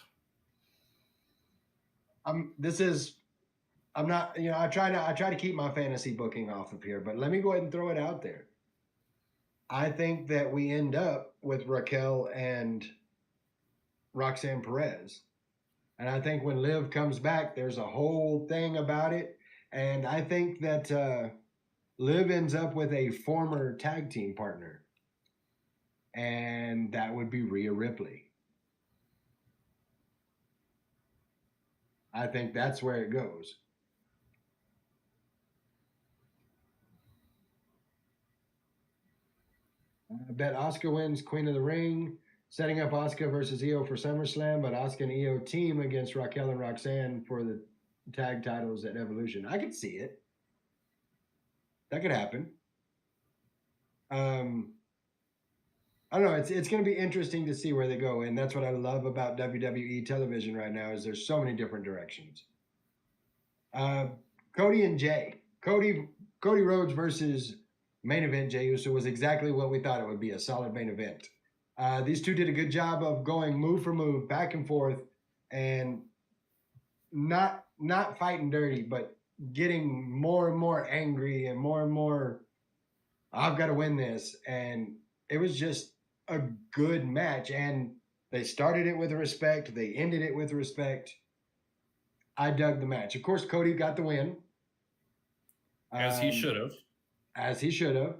I'm not, I try to keep my fantasy booking off of here, but let me go ahead and throw it out there. I think that we end up with Raquel and Roxanne Perez. And I think when Liv comes back, there's a whole thing about it. And I think that Liv ends up with a former tag team partner. And that would be Rhea Ripley. I think that's where it goes. I bet Asuka wins Queen of the Ring, setting up Asuka versus Io for SummerSlam, but Asuka and Io team against Raquel and Roxanne for the tag titles at Evolution. I could see it. That could happen. I don't know. It's going to be interesting to see where they go, and that's what I love about WWE television right now is there's so many different directions. Cody and Jay. Cody Rhodes versus main event Jey Uso was exactly what we thought it would be, a solid main event. These two did a good job of going move for move, back and forth, and not fighting dirty, but getting more and more angry and more, I've got to win this. And it was just a good match. And they started it with respect. They ended it with respect. I dug the match. Of course, Cody got the win. As he should have. As he should have.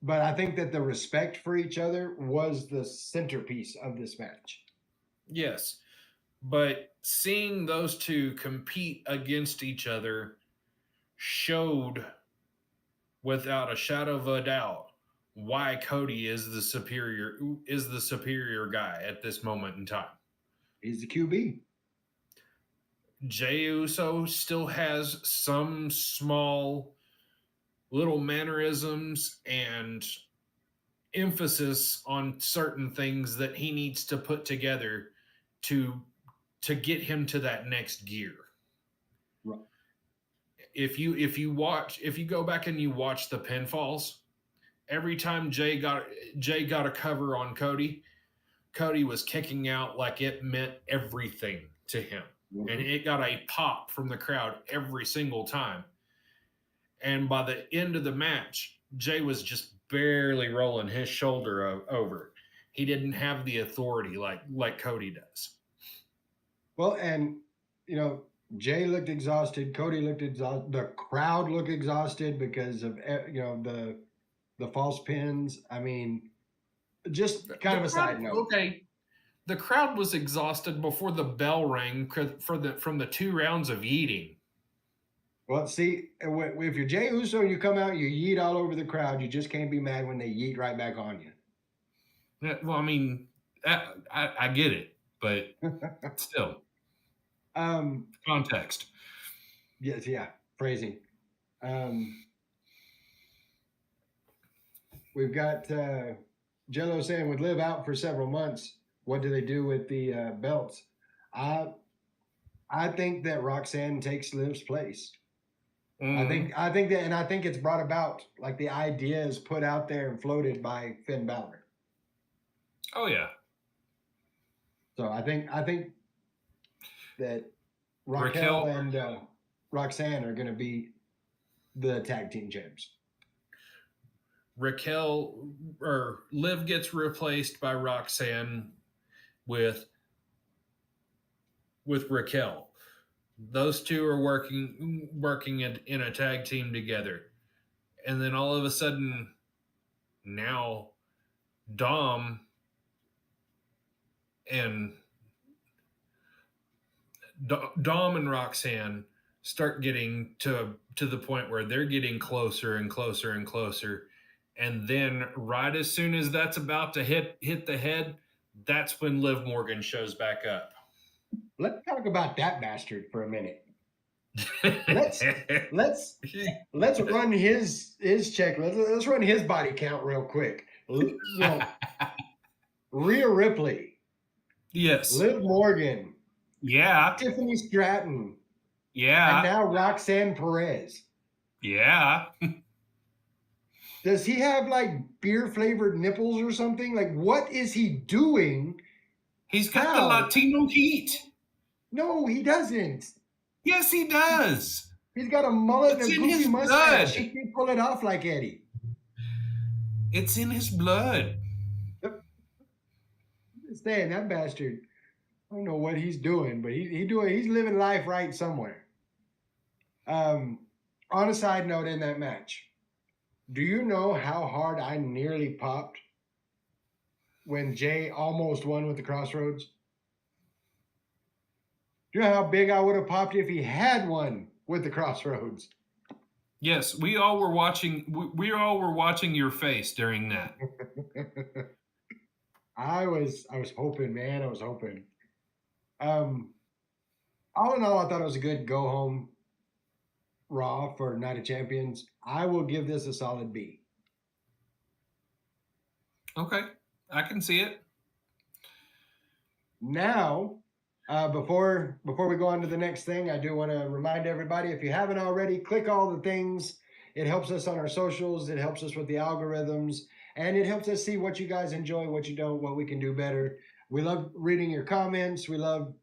But I think that the respect for each other was the centerpiece of this match. Yes. But seeing those two compete against each other showed without a shadow of a doubt why Cody is the superior guy at this moment in time. He's the QB. Jey Uso still has some small little mannerisms and emphasis on certain things that he needs to put together to get him to that next gear. Right. If you go back and you watch the pinfalls, every time Jay got a cover on Cody was kicking out like it meant everything to him. Mm-hmm. And it got a pop from the crowd every single time. And by the end of the match, Jay was just barely rolling his shoulder over. He didn't have the authority like Cody does. Well, and Jay looked exhausted. Cody looked exhausted. The crowd looked exhausted because of the false pins. I mean, just kind of a side note. Okay, the crowd was exhausted before the bell rang from the 2 rounds of yeeting. Well, see, if you're Jey Uso and you come out, you yeet all over the crowd. You just can't be mad when they yeet right back on you. Yeah, well, I mean, I get it, but still. Context. Yes, yeah, phrasing. We've got Jello saying with Liv out for several months, what do they do with the belts? I think that Roxanne takes Liv's place. Mhm. I think that, and I think it's brought about, like the idea is put out there and floated by Finn Balor. Oh yeah, So I think that Raquel Raquel and Roxanne are going to be the tag team champs. Raquel or Liv gets replaced by Roxanne with Raquel. Those two are working in a tag team together, and then all of a sudden, now Dom and Dom and Roxanne start getting to the point where they're getting closer and closer and closer, and then right as soon as that's about to hit the head, that's when Liv Morgan shows back up. Let's talk about that bastard for a minute. Let's let's let's run his check. Let's run his body count real quick. You know, Rhea Ripley, Yes. Liv Morgan, Yeah. Tiffany Stratton, and Yeah. now Roxanne Perez. Yeah. Does he have like beer flavored nipples or something? Like, what is he doing? He's got the How? Latino heat. No, he doesn't. Yes, he does. He's got a mullet It's and a in goofy his mustache. blood. He can pull it off like Eddie. It's in his blood. Saying that bastard, I don't know what he's doing, but he's living life right somewhere. On a side note, in that match, do you know how hard I nearly popped when Jay almost won with the Crossroads? Do you know how big I would have popped if he had won with the Crossroads? Yes, we all were watching. We all were watching your face during that. I was hoping, man. I was hoping. All in all, I thought it was a good go home Raw for Night of Champions. I will give this a solid B. Okay, I can see it. Now, before we go on to the next thing, I do want to remind everybody, if you haven't already, click all the things. It helps us on our socials. It helps us with the algorithms, and it helps us see what you guys enjoy, what you don't, what we can do better. We love reading your comments. We love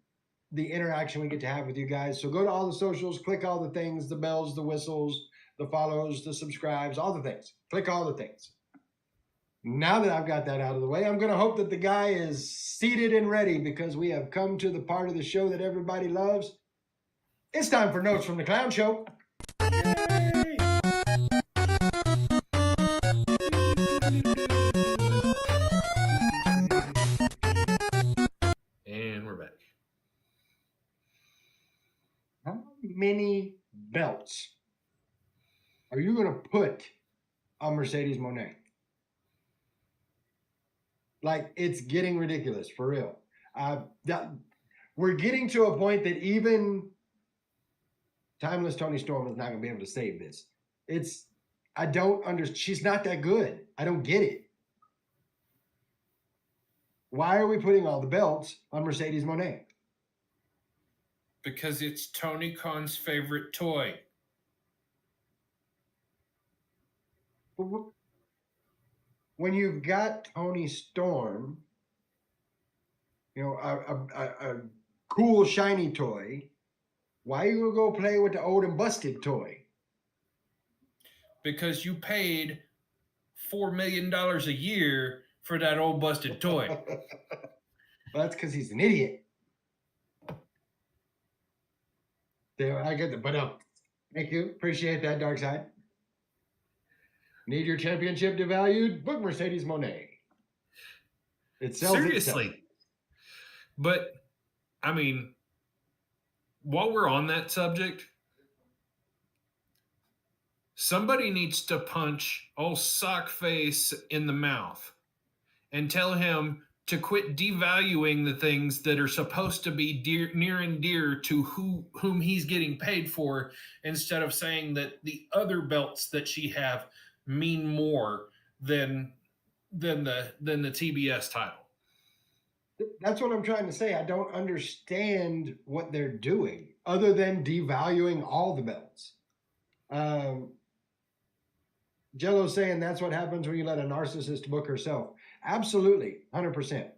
the interaction we get to have with you guys. So go to all the socials, click all the things, the bells, the whistles, the follows, the subscribes, all the things. Click all the things. Now that I've got that out of the way, I'm going to hope that the guy is seated and ready, because we have come to the part of the show that everybody loves. It's time for Notes from the Clown Show. Yay! And we're back. How many belts are you going to put on Mercedes Moné? Like, it's getting ridiculous, for real. We're getting to a point that even Timeless Tony Storm is not going to be able to save this. I don't understand. She's not that good. I don't get it. Why are we putting all the belts on Mercedes Moné? Because it's Tony Khan's favorite toy. When you've got Tony Storm, you know, a cool shiny toy, why are you gonna go play with the old and busted toy? Because you paid $4 million a year for that old busted toy. Well, that's because he's an idiot. There, I get the but thank you. Appreciate that, Dark Side. Need your championship devalued? Book Mercedes Moné. It sells Seriously. itself. But I mean, while we're on that subject, somebody needs to punch old Sockface in the mouth and tell him to quit devaluing the things that are supposed to be near and dear to whom he's getting paid for, instead of saying that the other belts that she have mean more than the TBS title. That's what I'm trying to say. I don't understand what they're doing other than devaluing all the belts. Jello saying that's what happens when you let a narcissist book herself. Absolutely, 100%.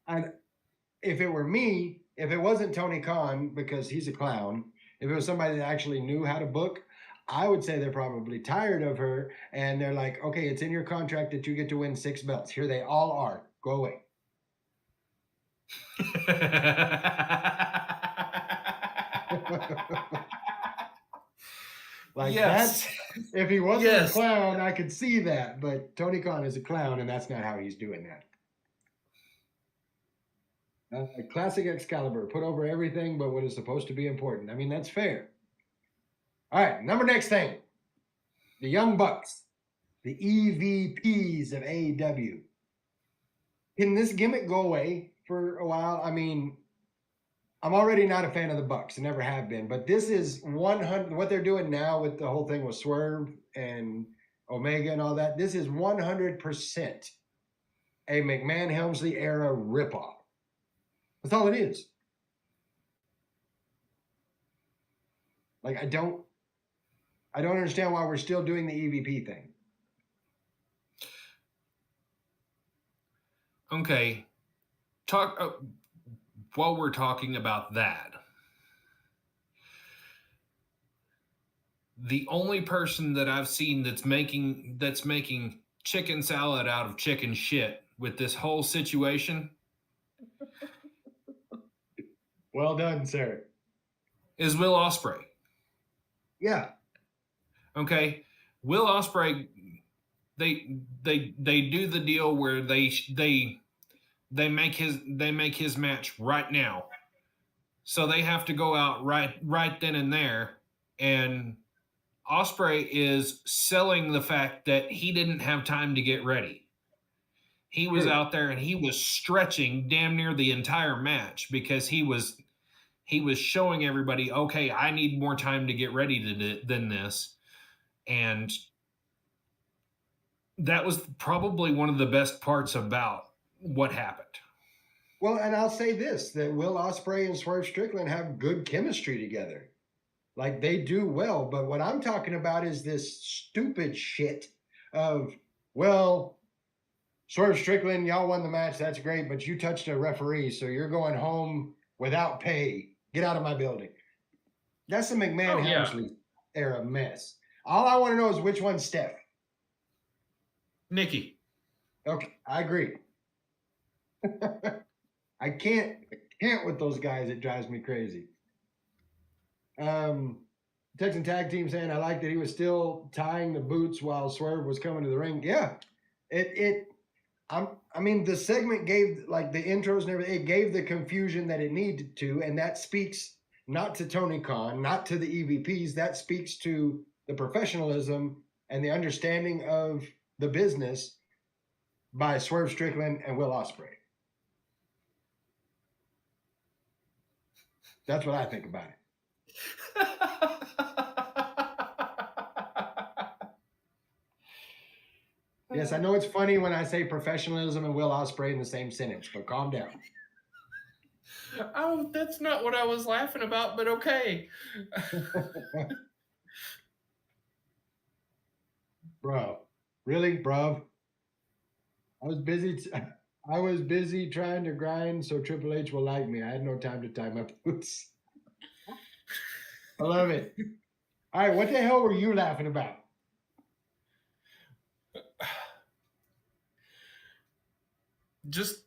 And if it were me, if it wasn't Tony Khan, because he's a clown, if it was somebody that actually knew how to book, I would say they're probably tired of her and they're like, okay, it's in your contract that you get to win 6 belts. Here they all are. Go away. Like yes. that's if he wasn't Yes. a clown, I could see that. But Tony Khan is a clown, and that's not how he's doing that. Classic Excalibur, put over everything but what is supposed to be important. I mean, that's fair. All right, next thing. The Young Bucks, the EVPs of AEW. Can this gimmick go away for a while? I mean, I'm already not a fan of the Bucks, I never have been, but this is 100. What they're doing now with the whole thing with Swerve and Omega and all that, this is 100% a McMahon Helmsley era ripoff. That's all it is. Like I don't understand why we're still doing the EVP thing. Okay, while we're talking about that, the only person that I've seen that's making chicken salad out of chicken shit with this whole situation, well done, sir, is Will Ospreay. Yeah. Okay, Will Ospreay. They do the deal where they make his match right now, so they have to go out right then and there, and Ospreay is selling the fact that he didn't have time to get ready. He was out there and he was stretching damn near the entire match because he was showing everybody, okay, I need more time to get ready than this, and that was probably one of the best parts about what happened. Well, and I'll say this, that Will Ospreay and Swerve Strickland have good chemistry together. Like they do well, but what I'm talking about is this stupid shit of, well, Swerve Strickland, y'all won the match, that's great, but you touched a referee, so you're going home without pay. Get out of my building. That's the McMahon Helmsley era mess. All I want to know is which one's Steph. Nikki. Okay, I agree. I can't with those guys. It drives me crazy. Texan Tag Team saying, I like that he was still tying the boots while Swerve was coming to the ring. Yeah, I mean, the segment gave, like the intros and everything, it gave the confusion that it needed to, and that speaks not to Tony Khan, not to the EVPs. That speaks to the professionalism and the understanding of the business by Swerve Strickland and Will Ospreay. That's what I think about it. Yes, I know it's funny when I say professionalism and Will Ospreay in the same sentence, but calm down. Oh, that's not what I was laughing about, but okay. Bro, really, bruv? I was busy trying to grind so Triple H will like me. I had no time to tie my boots. I love it. All right, what the hell were you laughing about? Just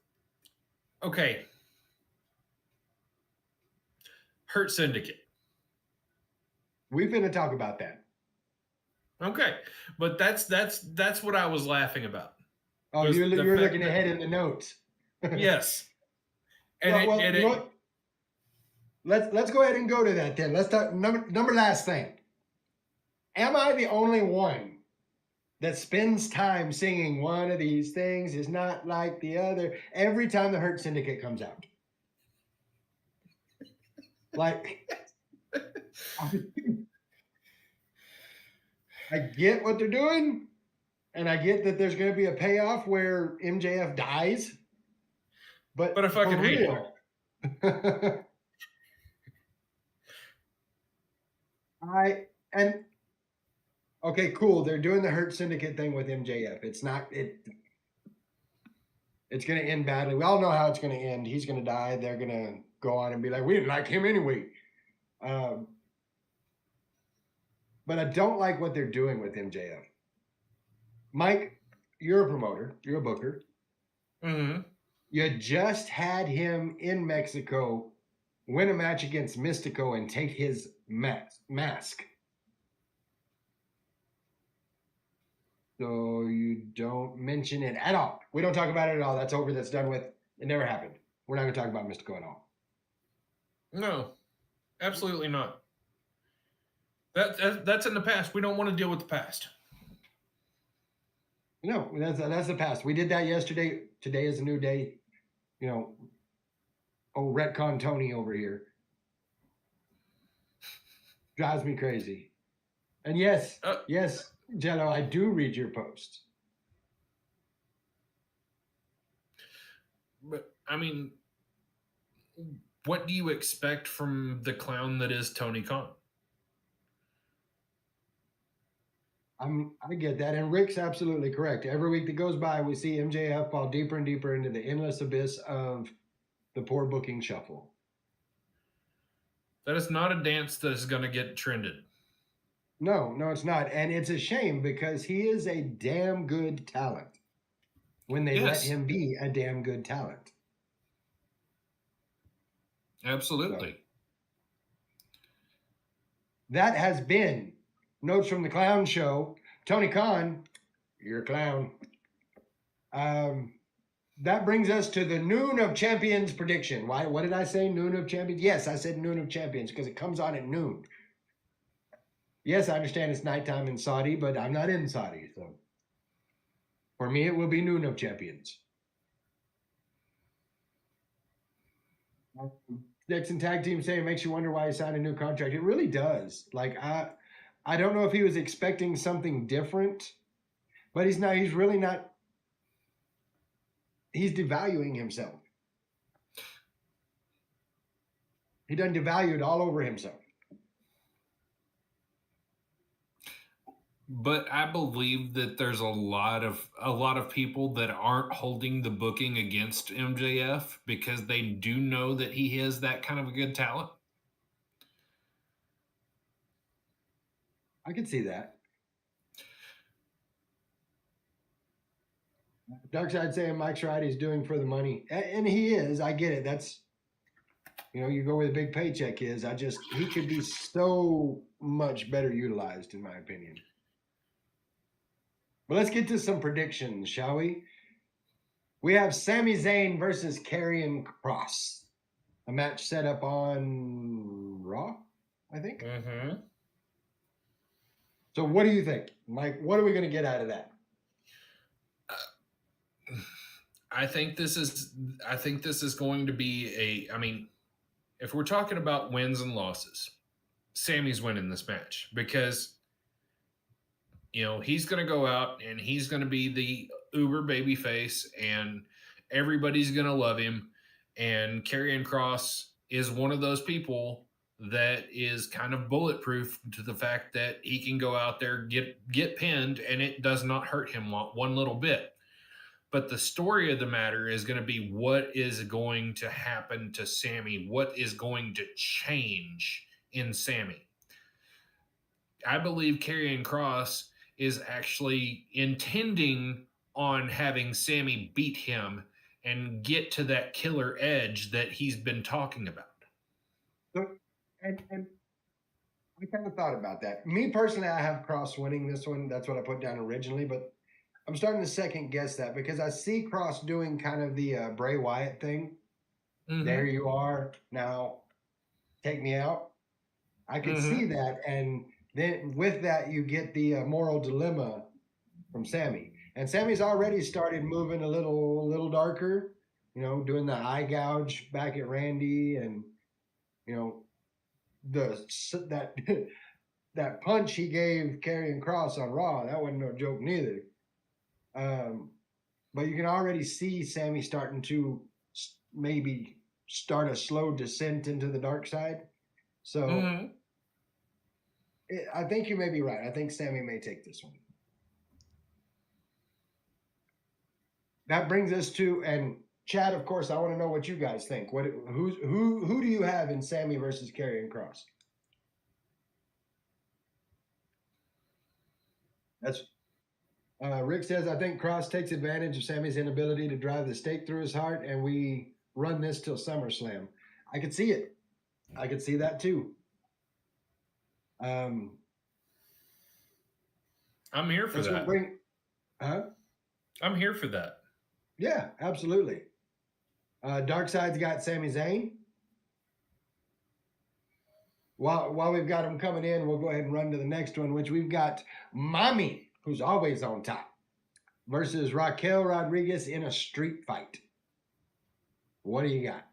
okay. Hurt Syndicate. We're going to talk about that. Okay, but that's what I was laughing about. Oh, you're looking ahead in the notes. Yes. Let's go ahead and go to that then. Let's talk number last thing. Am I the only one that spends time singing one of these things is not like the other every time the Hurt Syndicate comes out? Like, I get what they're doing, and I get that there's going to be a payoff where MJF dies, but I fucking hate it. And okay, cool. They're doing the Hurt Syndicate thing with MJF. It's going to end badly. We all know how it's going to end. He's going to die. They're going to go on and be like, we didn't like him anyway. But I don't like what they're doing with MJF. Mike, you're a promoter. You're a booker. Mm-hmm. You just had him in Mexico win a match against Mystico and take his mask. So you don't mention it at all. We don't talk about it at all. That's over. That's done with. It never happened. We're not going to talk about Mystico at all. No, absolutely not. That's in the past. We don't want to deal with the past. No, that's the past. We did that yesterday. Today is a new day. Retcon Tony over here drives me crazy. And yes, Jello, I do read your posts. But I mean, what do you expect from the clown that is Tony Khan? I get that, and Rick's absolutely correct. Every week that goes by, we see MJF fall deeper and deeper into the endless abyss of the poor booking shuffle. That is not a dance that is going to get trended. No, it's not, and it's a shame because he is a damn good talent. When they let him be a damn good talent. Absolutely. So, that has been Notes from the Clown Show. Tony Khan, you're a clown. That brings us to the Noon of Champions prediction. Why? What did I say? Noon of Champions? Yes, I said Noon of Champions because it comes on at noon. Yes, I understand it's nighttime in Saudi, but I'm not in Saudi, so for me, it will be Noon of Champions. Dixon Tag Team saying it makes you wonder why he signed a new contract. It really does. Like, I don't know if he was expecting something different, but he's not. He's really not. He's devaluing himself. He done devalued all over himself. But I believe that there's a lot of people that aren't holding the booking against MJF because they do know that he is that kind of a good talent. I can see that. Darkseid saying Mike's right. He's doing for the money, and he is. I get it. That's you go where the big paycheck is. He could be so much better utilized, in my opinion. But let's get to some predictions, shall we? We have Sami Zayn versus Karrion Kross. A match set up on Raw, I think. Mm-hmm. So what do you think, Mike? What are we going to get out of that? I think this is going to be if we're talking about wins and losses, Sami's winning this match because he's going to go out and he's going to be the uber baby face and everybody's going to love him. And Karrion Kross is one of those people that is kind of bulletproof to the fact that he can go out there, get pinned, and it does not hurt him one little bit. But the story of the matter is going to be what is going to happen to Sami, what is going to change in Sami. I believe Karrion Kross is actually intending on having Sami beat him and get to that killer edge that he's been talking about. And I kind of thought about that. Me personally, I have Kross winning this one. That's what I put down originally, but I'm starting to second guess that because I see Kross doing kind of the Bray Wyatt thing. Mm-hmm. There you are. Now, take me out. I could see that, and then with that, you get the moral dilemma from Sami. And Sami's already started moving a little darker, doing the eye gouge back at Randy, and that punch he gave Karrion Kross on Raw, that wasn't no joke neither. But you can already see Sami starting to maybe start a slow descent into the dark side. So. I think you may be right. I think Sammy may take this one. That brings us to, and Chad, of course, I want to know what you guys think. Who do you have in Sammy versus Karrion Kross? That's Rick says, I think Kross takes advantage of Sammy's inability to drive the stake through his heart, and we run this till SummerSlam. I could see it. I could see that too. I'm here for that. I'm here for that. Yeah, absolutely. Darkside's got Sami Zayn. While we've got them coming in, we'll go ahead and run to the next one, which we've got Mommy, who's always on top, versus Raquel Rodriguez in a street fight. What do you got?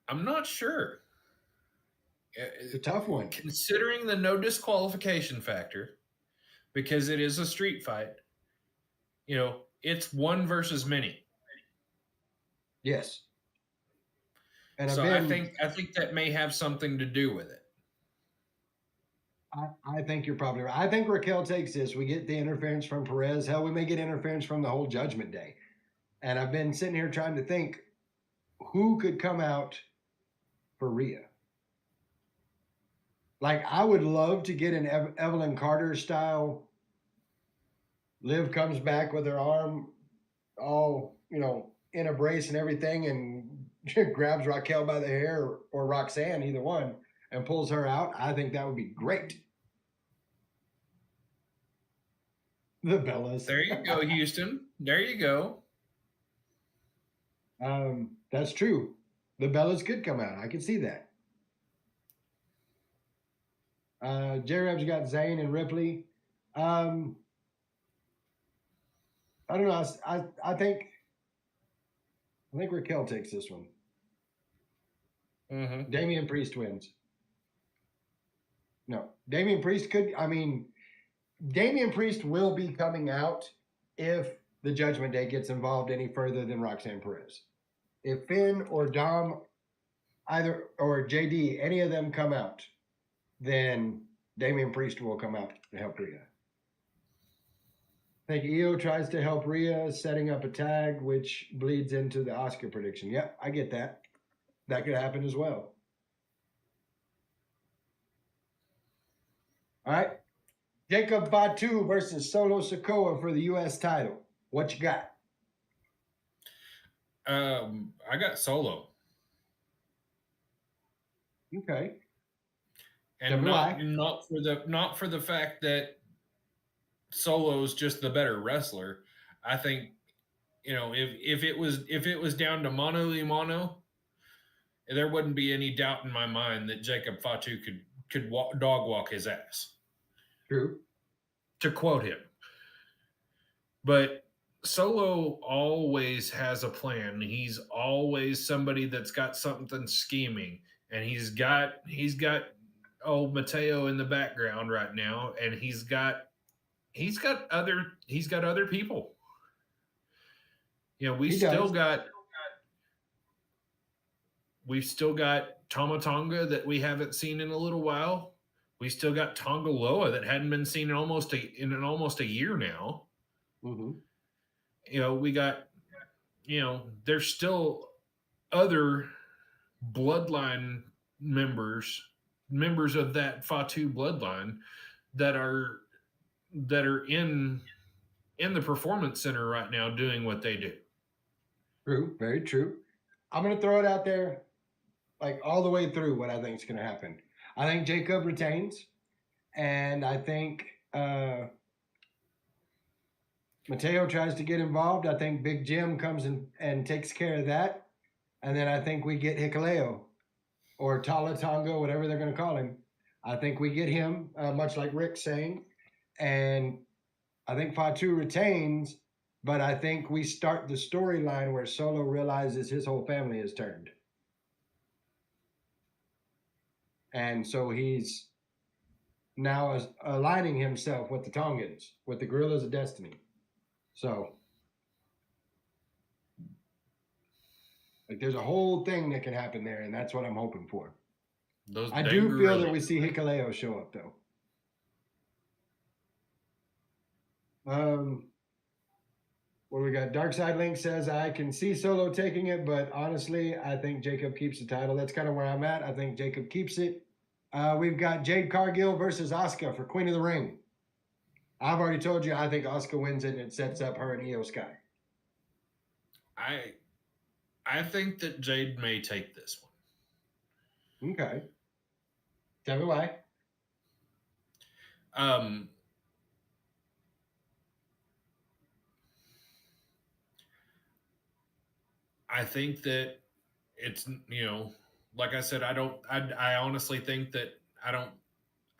I'm not sure. It's a tough one. Considering the no disqualification factor, because it is a street fight, it's one versus many. Yes. And so I think that may have something to do with it. I think you're probably right. I think Raquel takes this. We get the interference from Perez. Hell, we may get interference from the whole Judgment Day. And I've been sitting here trying to think who could come out for Rhea. Like, I would love to get an Evelyn Carter style. Liv comes back with her arm all, in a brace and everything, and grabs Raquel by the hair, or Roxanne, either one, and pulls her out. I think that would be great. The Bellas. There you go, Houston. There you go. That's true. The Bellas could come out. I can see that. J-Reb's got Zayn and Ripley. I don't know. I think Raquel takes this one. Mm-hmm. Damian Priest wins. No, Damian Priest could. Damian Priest will be coming out if the Judgment Day gets involved any further than Roxanne Perez. If Finn or Dom, or JD, any of them come out, then Damian Priest will come out to help Rhea. I think Io tries to help Rhea, setting up a tag, which bleeds into the Oscar prediction. Yep, I get that. That could happen as well. All right. Jacob Fatu versus Solo Sikoa for the U.S. title. What you got? I got Solo. Okay. And not for the fact that Solo's just the better wrestler. I think, if it was down to mano a mano, there wouldn't be any doubt in my mind that Jacob Fatu could dog walk his ass. True. To quote him. But Solo always has a plan. He's always somebody that's got something scheming, and he's got old Mateo in the background right now, and he's got other people. We've still got Tama Tonga that we haven't seen in a little while. We still got Tonga Loa that hadn't been seen in almost a year now. Mm-hmm. We got, there's still other bloodline members of that Fatu bloodline that are in the Performance Center right now doing what they do. True, very true. I'm going to throw it out there, like all the way through, what I think is going to happen. I think Jacob retains, and I think Mateo tries to get involved. I think Big Jim comes and takes care of that, and then I think we get Hikuleo or Tala Tonga, whatever they're going to call him. I think we get him, much like Rick's saying, and I think Fatu retains, but I think we start the storyline where Solo realizes his whole family is turned. And so he's now aligning himself with the Tongans, with the Gorillas of Destiny. So Like there's a whole thing that can happen there, and that's what I'm hoping for. Those I dang do feel that we gorillas. see Hikuleo show up though. What do we got? Dark Side Link says I can see Solo taking it, but honestly, I think Jacob keeps the title. That's kind of where I'm at. I think Jacob keeps it. We've got Jade Cargill versus Asuka for Queen of the Ring. I've already told you I think Asuka wins it, and it sets up her and Io Sky. I think that Jade may take this one. Okay. Tell me why. I think that it's, like I said, I honestly think that I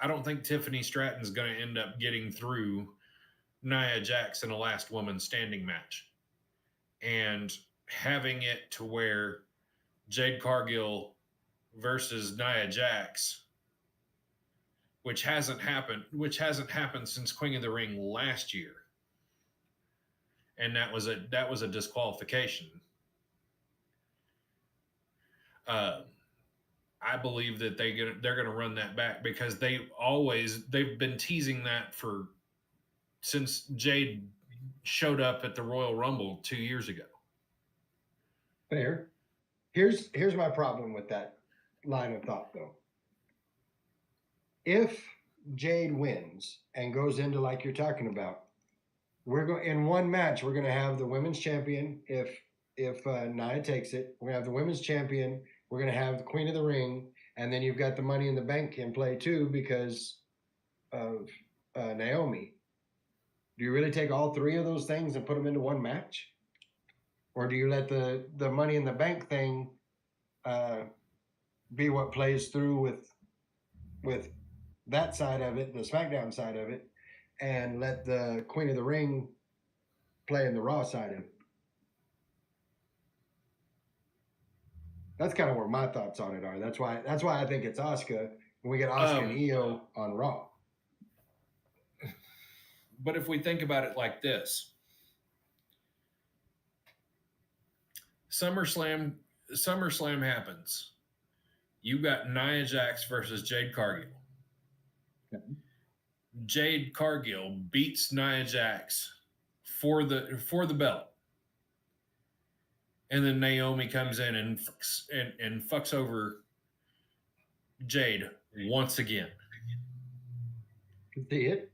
don't think Tiffany Stratton's going to end up getting through Nia Jax in a last woman standing match, and having it to where Jade Cargill versus Nia Jax, which hasn't happened since Queen of the Ring last year, and that was a disqualification. I believe that they're going to run that back because they've been teasing that since Jade showed up at the Royal Rumble 2 years ago. Fair. Here's my problem with that line of thought though. If Jade wins and goes into like you're talking about, we're going in one match. We're going to have the women's champion. If Nia takes it, we're going to have the women's champion. We're going to have the Queen of the Ring, and then you've got the Money in the Bank in play too because of Naomi. Do you really take all three of those things and put them into one match, or do you let the Money in the Bank thing be what plays through with that side of it, the SmackDown side of it, and let the Queen of the Ring play in the Raw side of it? That's kind of where my thoughts on it are. That's why I think it's Asuka, and we get Asuka and Io on Raw. But if we think about it like this, SummerSlam happens. You got Nia Jax versus Jade Cargill. Okay. Jade Cargill beats Nia Jax for the belt. And then Naomi comes in and fucks over Jade once again. Can see it.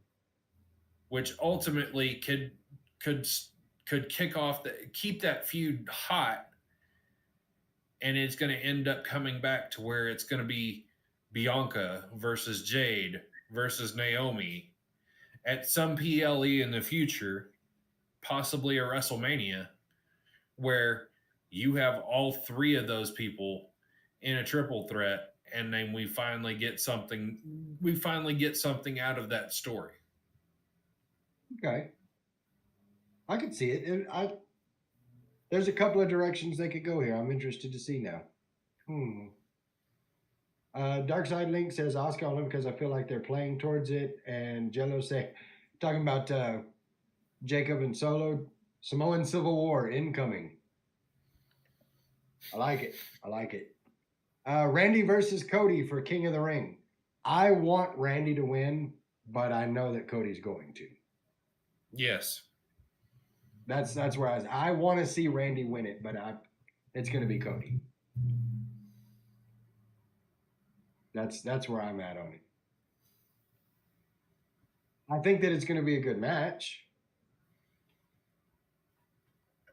Which ultimately could kick off keep that feud hot, and it's going to end up coming back to where it's going to be Bianca versus Jade versus Naomi at some PLE in the future, possibly a WrestleMania, where you have all three of those people in a triple threat, and then we finally get something out of that story. Okay. I could see it. There's a couple of directions they could go here. I'm interested to see now. Dark Side Link says Asuka on them because I feel like they're playing towards it. And Jello talking about Jacob and Solo, Samoan Civil War incoming. I like it. Randy versus Cody for King of the Ring. I want Randy to win, but I know that Cody's going to. Yes. That's where I want to see Randy win it, but it's going to be Cody. That's where I'm at on it. I think that it's going to be a good match,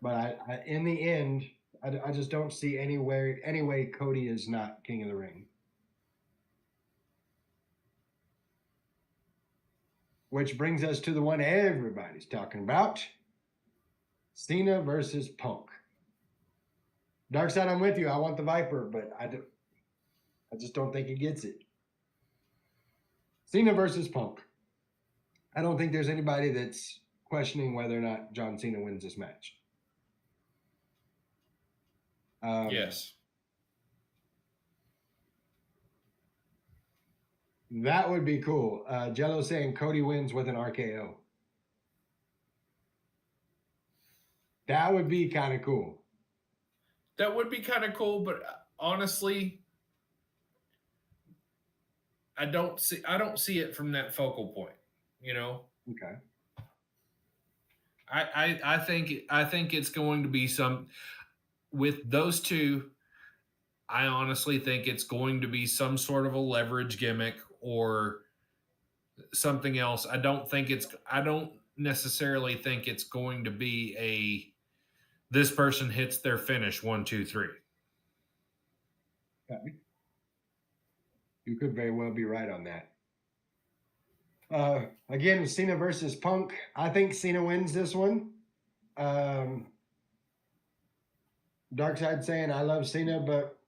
but I in the end, I just don't see any way Cody is not King of the Ring. Which brings us to the one everybody's talking about. Cena versus Punk. Dark Side, I'm with you. I want the Viper, but I just don't think he gets it. Cena versus Punk. I don't think there's anybody that's questioning whether or not John Cena wins this match. Yes. That would be cool. Jello saying Cody wins with an RKO. That would be kind of cool. That would be kind of cool, but honestly, I don't see it from that focal point. You know, Okay. I think it's going to be some with those two. I honestly think it's going to be some sort of a leverage gimmick or something else. I don't necessarily think it's going to be a this person hits their finish 1, 2, 3. Okay. You could very well be right on that. Again, Cena versus Punk. I think Cena wins this one. Darkseid saying I love Cena, but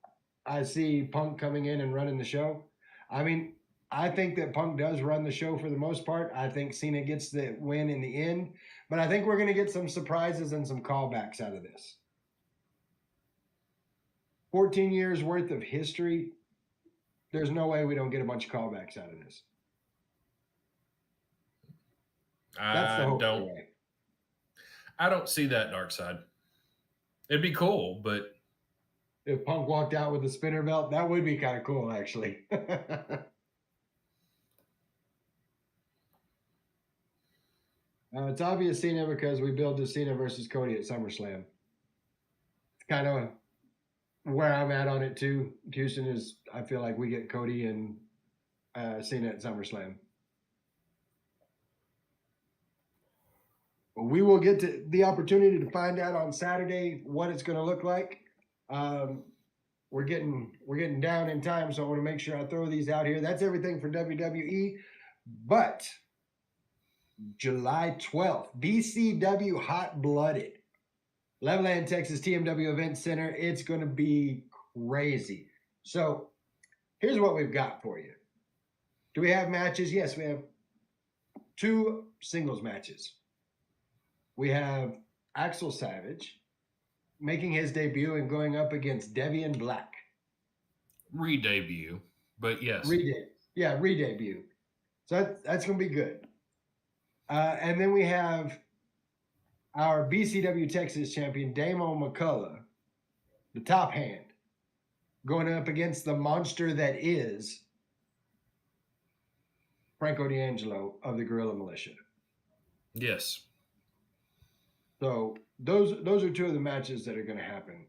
I see Punk coming in and running the show. I mean, I think that Punk does run the show for the most part. I think Cena gets the win in the end, but I think we're going to get some surprises and some callbacks out of this. 14 years worth of history. There's no way we don't get a bunch of callbacks out of this. That's the I hope. don't. Anyway. I don't see that Dark Side. It'd be cool, but If Punk walked out with the spinner belt, that would be kind of cool, actually. It's obvious Cena because we build to Cena versus Cody at SummerSlam. It's kind of where I'm at on it too. Houston is, I feel like we get Cody and Cena at SummerSlam. We will get to the opportunity to find out on Saturday what it's going to look like. We're getting down in time, so I want to make sure I throw these out here. That's everything for WWE. But July 12th, BCW Hot Blooded, Levelland, Texas TMW Event Center. It's going to be crazy. So here's what we've got for you. Do we have matches? Yes, we have 2 singles matches. We have Axel Savage making his debut and going up against Devian Black. Re-debut, but yes. Re-debut. So that's going to be good. And then we have our BCW Texas champion, Damo McCullough, the top hand, going up against the monster that is Franco D'Angelo of the Guerrilla Militia. Yes. So those are 2 of the matches that are going to happen.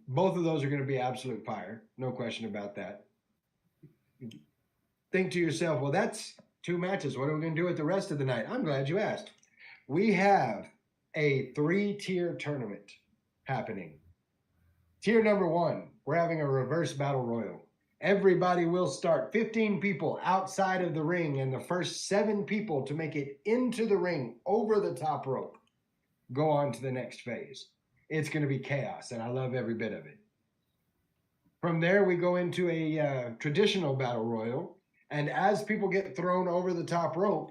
Both of those are going to be absolute fire. No question about that. Think to yourself, well, that's 2 matches. What are we going to do with the rest of the night? I'm glad you asked. We have a 3-tier tournament happening. Tier number 1, we're having a reverse battle royal. Everybody will start 15 people outside of the ring, and the first 7 people to make it into the ring over the top rope go on to the next phase. It's going to be chaos, and I love every bit of it. From there, we go into a traditional battle royal, and as people get thrown over the top rope,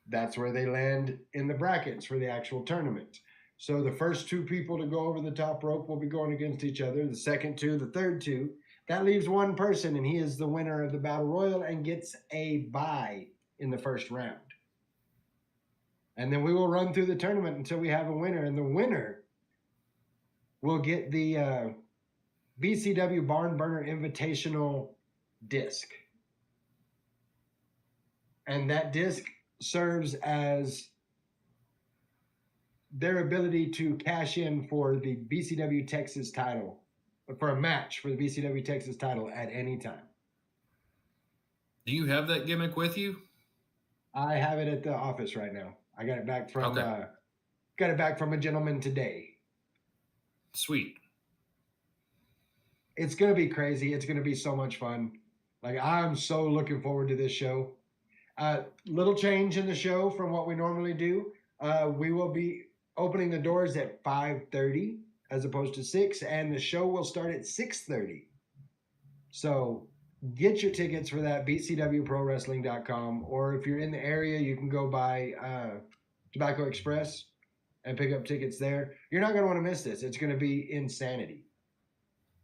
that's where they land in the brackets for the actual tournament. So the first 2 people to go over the top rope will be going against each other, the second 2, the third 2. That leaves 1 person, and he is the winner of the battle royal and gets a bye in the first round. And then we will run through the tournament until we have a winner, and the winner will get the BCW Barn Burner Invitational disc. And that disc serves as their ability to cash in for the BCW Texas title, for a match for the BCW Texas title at any time. Do you have that gimmick with you? I have it at the office right now. I got it back from a gentleman today. Sweet. It's going to be crazy. It's going to be so much fun. Like, I'm so looking forward to this show. Little change in the show from what we normally do. We will be opening the doors at 5:30 as opposed to 6, and the show will start at 6:30. So get your tickets for that, bcwprowrestling.com, or if you're in the area, you can go by Tobacco Express and pick up tickets there. You're not going to want to miss this. It's going to be insanity.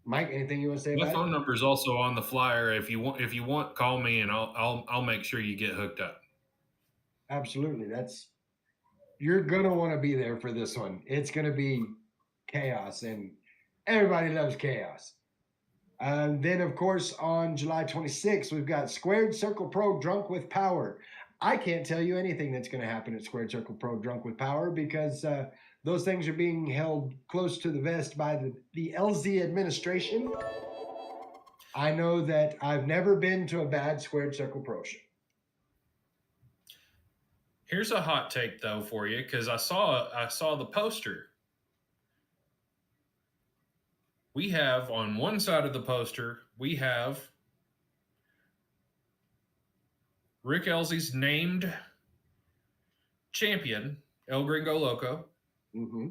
Mike, anything you want to say about it? My phone number is also on the flyer. If you want, call me and I'll make sure you get hooked up. Absolutely. You're going to want to be there for this one. It's going to be chaos, and Everybody loves chaos. Then, of course, on July 26th, we've got Squared Circle Pro Drunk with Power. I can't tell you anything that's going to happen at Squared Circle Pro Drunk with Power because those things are being held close to the vest by the LZ administration. I know that I've never been to a bad Squared Circle Pro show. Here's a hot take though for you because I saw the poster. We have on one side of the poster, we have Rick Elsey's named champion, El Gringo Loco. Mm-hmm.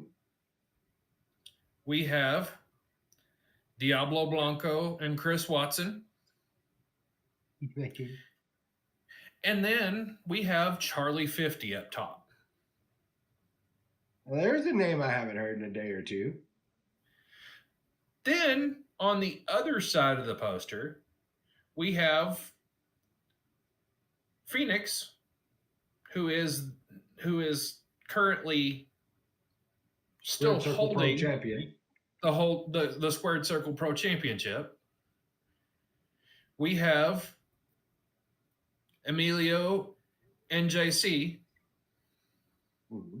We have Diablo Blanco and Chris Watson. Thank you. And then we have Charlie 50 up top. Well, there's a name I haven't heard in a day or two. Then on the other side of the poster, we have Phoenix, who is currently still holding champion. the Squared Circle Pro Championship. We have Emilio and JC. Mm-hmm.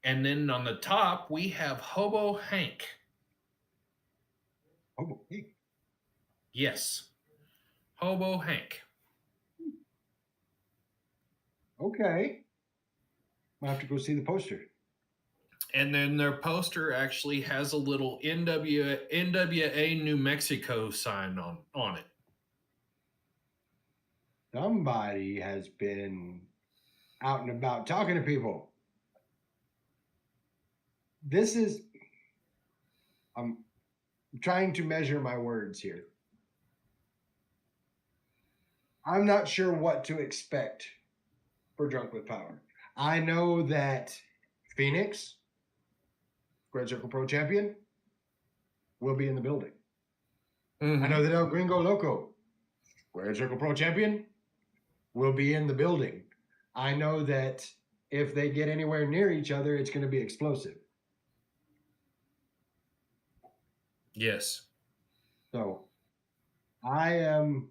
And then on the top, we have Hobo Hank. Hobo Hank? Yes. Hobo Hank. Okay. I'll have to go see the poster. And then their poster actually has a little NWA New Mexico sign on it. Somebody has been out and about talking to people. I'm trying to measure my words here. I'm not sure what to expect for Drunk with Power. I know that Phoenix, Squared Circle Pro champion, will be in the building. Mm-hmm. I know that El Gringo Loco, Squared Circle Pro champion, will be in the building. I know that if they get anywhere near each other, it's going to be explosive. Yes. So I am.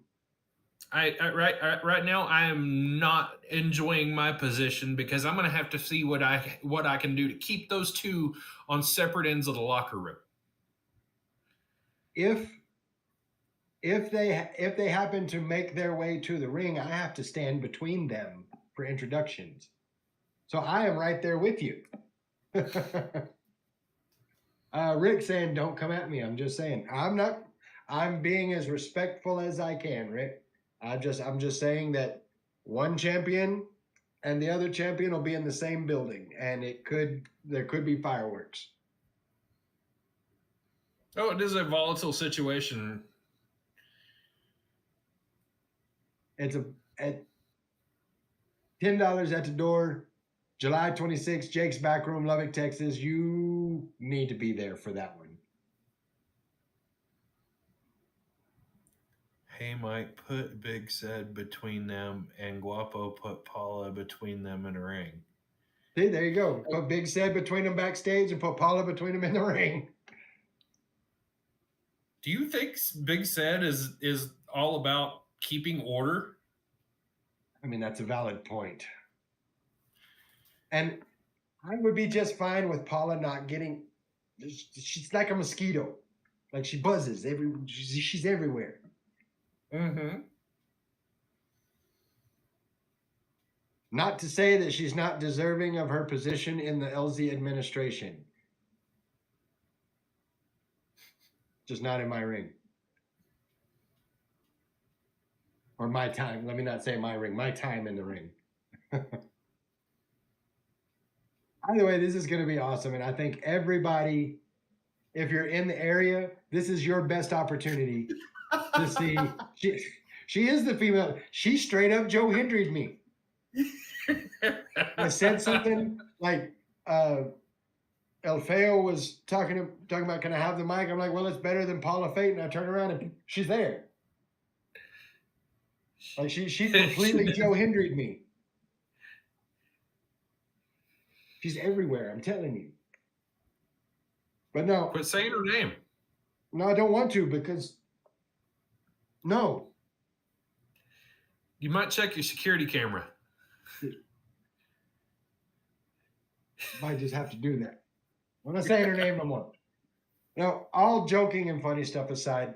Right now I am not enjoying my position because I'm going to have to see what I can do to keep those two on separate ends of the locker room. If they happen to make their way to the ring, I have to stand between them for introductions. So I am right there with you. Rick saying, "Don't come at me." I'm just saying, I'm being as respectful as I can, Rick. I'm just saying that one champion and the other champion will be in the same building, and there could be fireworks. Oh, it is a volatile situation. It's at $10 at the door, July 26th, Jake's Back Room, Lubbock, Texas. You need to be there for that one. Hey, Mike, put Big Zed between them, and Guapo put Paula between them in a ring. See, there you go. Put Big Zed between them backstage and put Paula between them in the ring. Do you think Big Zed is all about keeping order? I mean, that's a valid point. And I would be just fine with Paula not getting. She's like a mosquito, like she buzzes she's everywhere. Mm-hmm. Not to say that she's not deserving of her position in the LZ administration. Just not in my ring. Or my time. Let me not say my ring. My time in the ring. Either way, this is going to be awesome. And I think everybody, if you're in the area, this is your best opportunity to see. She is the female. She straight up Joe Hendry'd me. I said something like El Feo was talking about, can I have the mic? I'm like, well, it's better than Paula Fate. And I turn around and she's there. Like she completely Joe Hendry'd me. She's everywhere, I'm telling you. But no. Quit saying her name. No, I don't want to because no. You might check your security camera. Might just have to do that. I'm not saying her name no more. Now, all joking and funny stuff aside,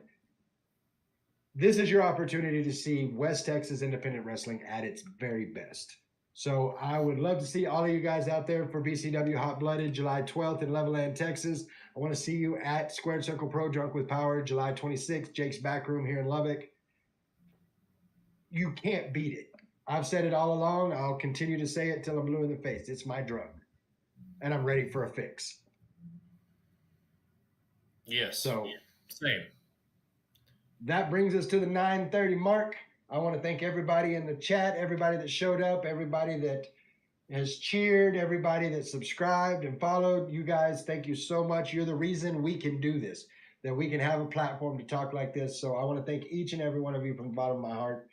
this is your opportunity to see West Texas independent wrestling at its very best. So I would love to see all of you guys out there for BCW Hot Blooded, July 12th in Levelland, Texas. I want to see you at Squared Circle Pro Drunk with Power, July 26th, Jake's Backroom here in Lubbock. You can't beat it. I've said it all along. I'll continue to say it till I'm blue in the face. It's my drug, and I'm ready for a fix. Yes. So same. That brings us to the 9:30 mark. I want to thank everybody in the chat, everybody that showed up, everybody that has cheered, everybody that subscribed and followed. You guys, thank you so much. You're the reason we can do this, that we can have a platform to talk like this. So I want to thank each and every one of you from the bottom of my heart.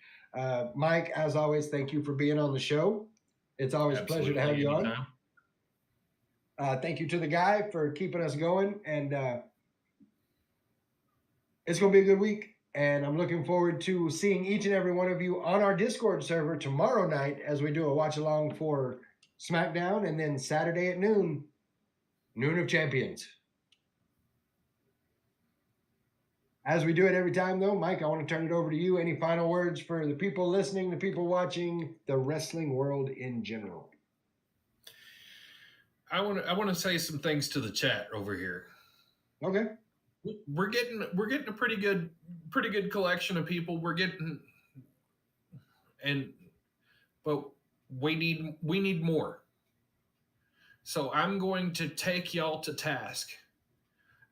Mike, as always, thank you for being on the show. It's always a pleasure to have you on. Thank you to the guy for keeping us going. And it's going to be a good week. And I'm looking forward to seeing each and every one of you on our Discord server tomorrow night as we do a watch along for SmackDown, and then Saturday at noon of Champions. As we do it every time, though, Mike, I want to turn it over to you. Any final words for the people listening, the people watching, the wrestling world in general? I want to say some things to the chat over here. Okay. We're getting a pretty good collection of people. But we need more. So I'm going to take y'all to task.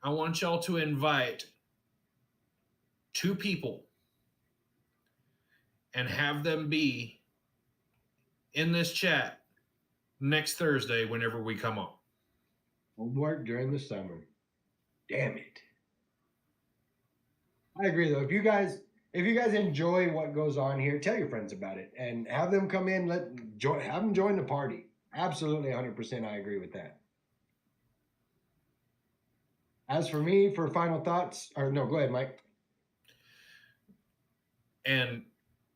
I want y'all to invite 2 people and have them be in this chat next Thursday whenever we come on. We'll work during the summer. Damn it. I agree, though. If you guys enjoy what goes on here, tell your friends about it and have them come in. Have them join the party. Absolutely, 100%. I agree with that. As for me, for final thoughts, or no, go ahead, Mike. And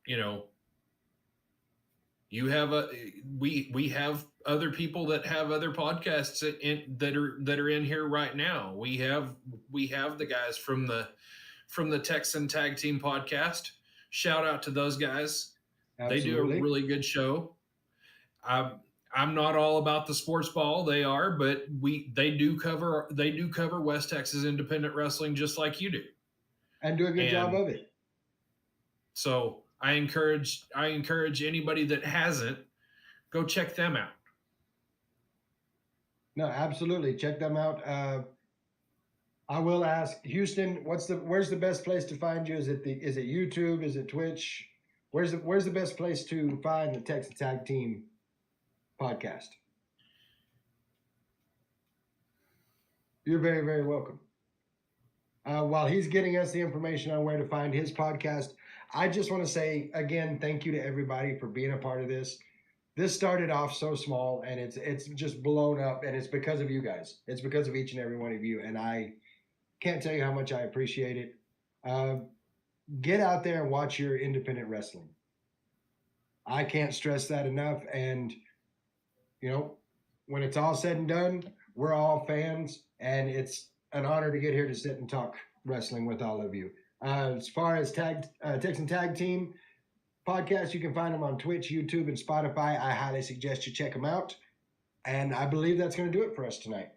you have we have other people that have other podcasts that are in here right now. We have the guys from the Texan Tag Team Podcast. Shout out to those guys. Absolutely. They do a really good show. I'm not all about the sports ball. They are, but they do cover West Texas independent wrestling just like you do, and do a good job of it. So I encourage anybody that hasn't, go check them out. No, absolutely, check them out. I will ask Houston, where's the best place to find you? Is it YouTube? Is it Twitch? Where's the best place to find the Texas Tag Team Podcast? You're very, very welcome. While he's getting us the information on where to find his podcast, I just want to say again, thank you to everybody for being a part of this. This started off so small, and it's just blown up, and it's because of you guys. It's because of each and every one of you, and I can't tell you how much I appreciate it. Get out there and watch your independent wrestling. I can't stress that enough. And, when it's all said and done, we're all fans, and it's an honor to get here to sit and talk wrestling with all of you. As far as Texan Tag Team Podcast, you can find them on Twitch, YouTube, and Spotify. I highly suggest you check them out. And I believe that's going to do it for us tonight.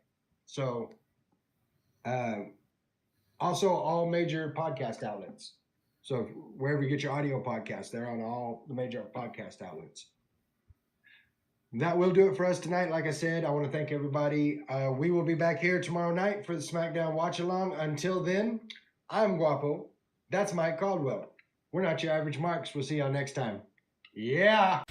So, also all major podcast outlets. So wherever you get your audio podcasts, they're on all the major podcast outlets. That will do it for us tonight. Like I said, I want to thank everybody. We will be back here tomorrow night for the SmackDown Watch Along. Until then, I'm Guapo. That's Mike Caldwell. We're not your average marks. We'll see y'all next time. Yeah.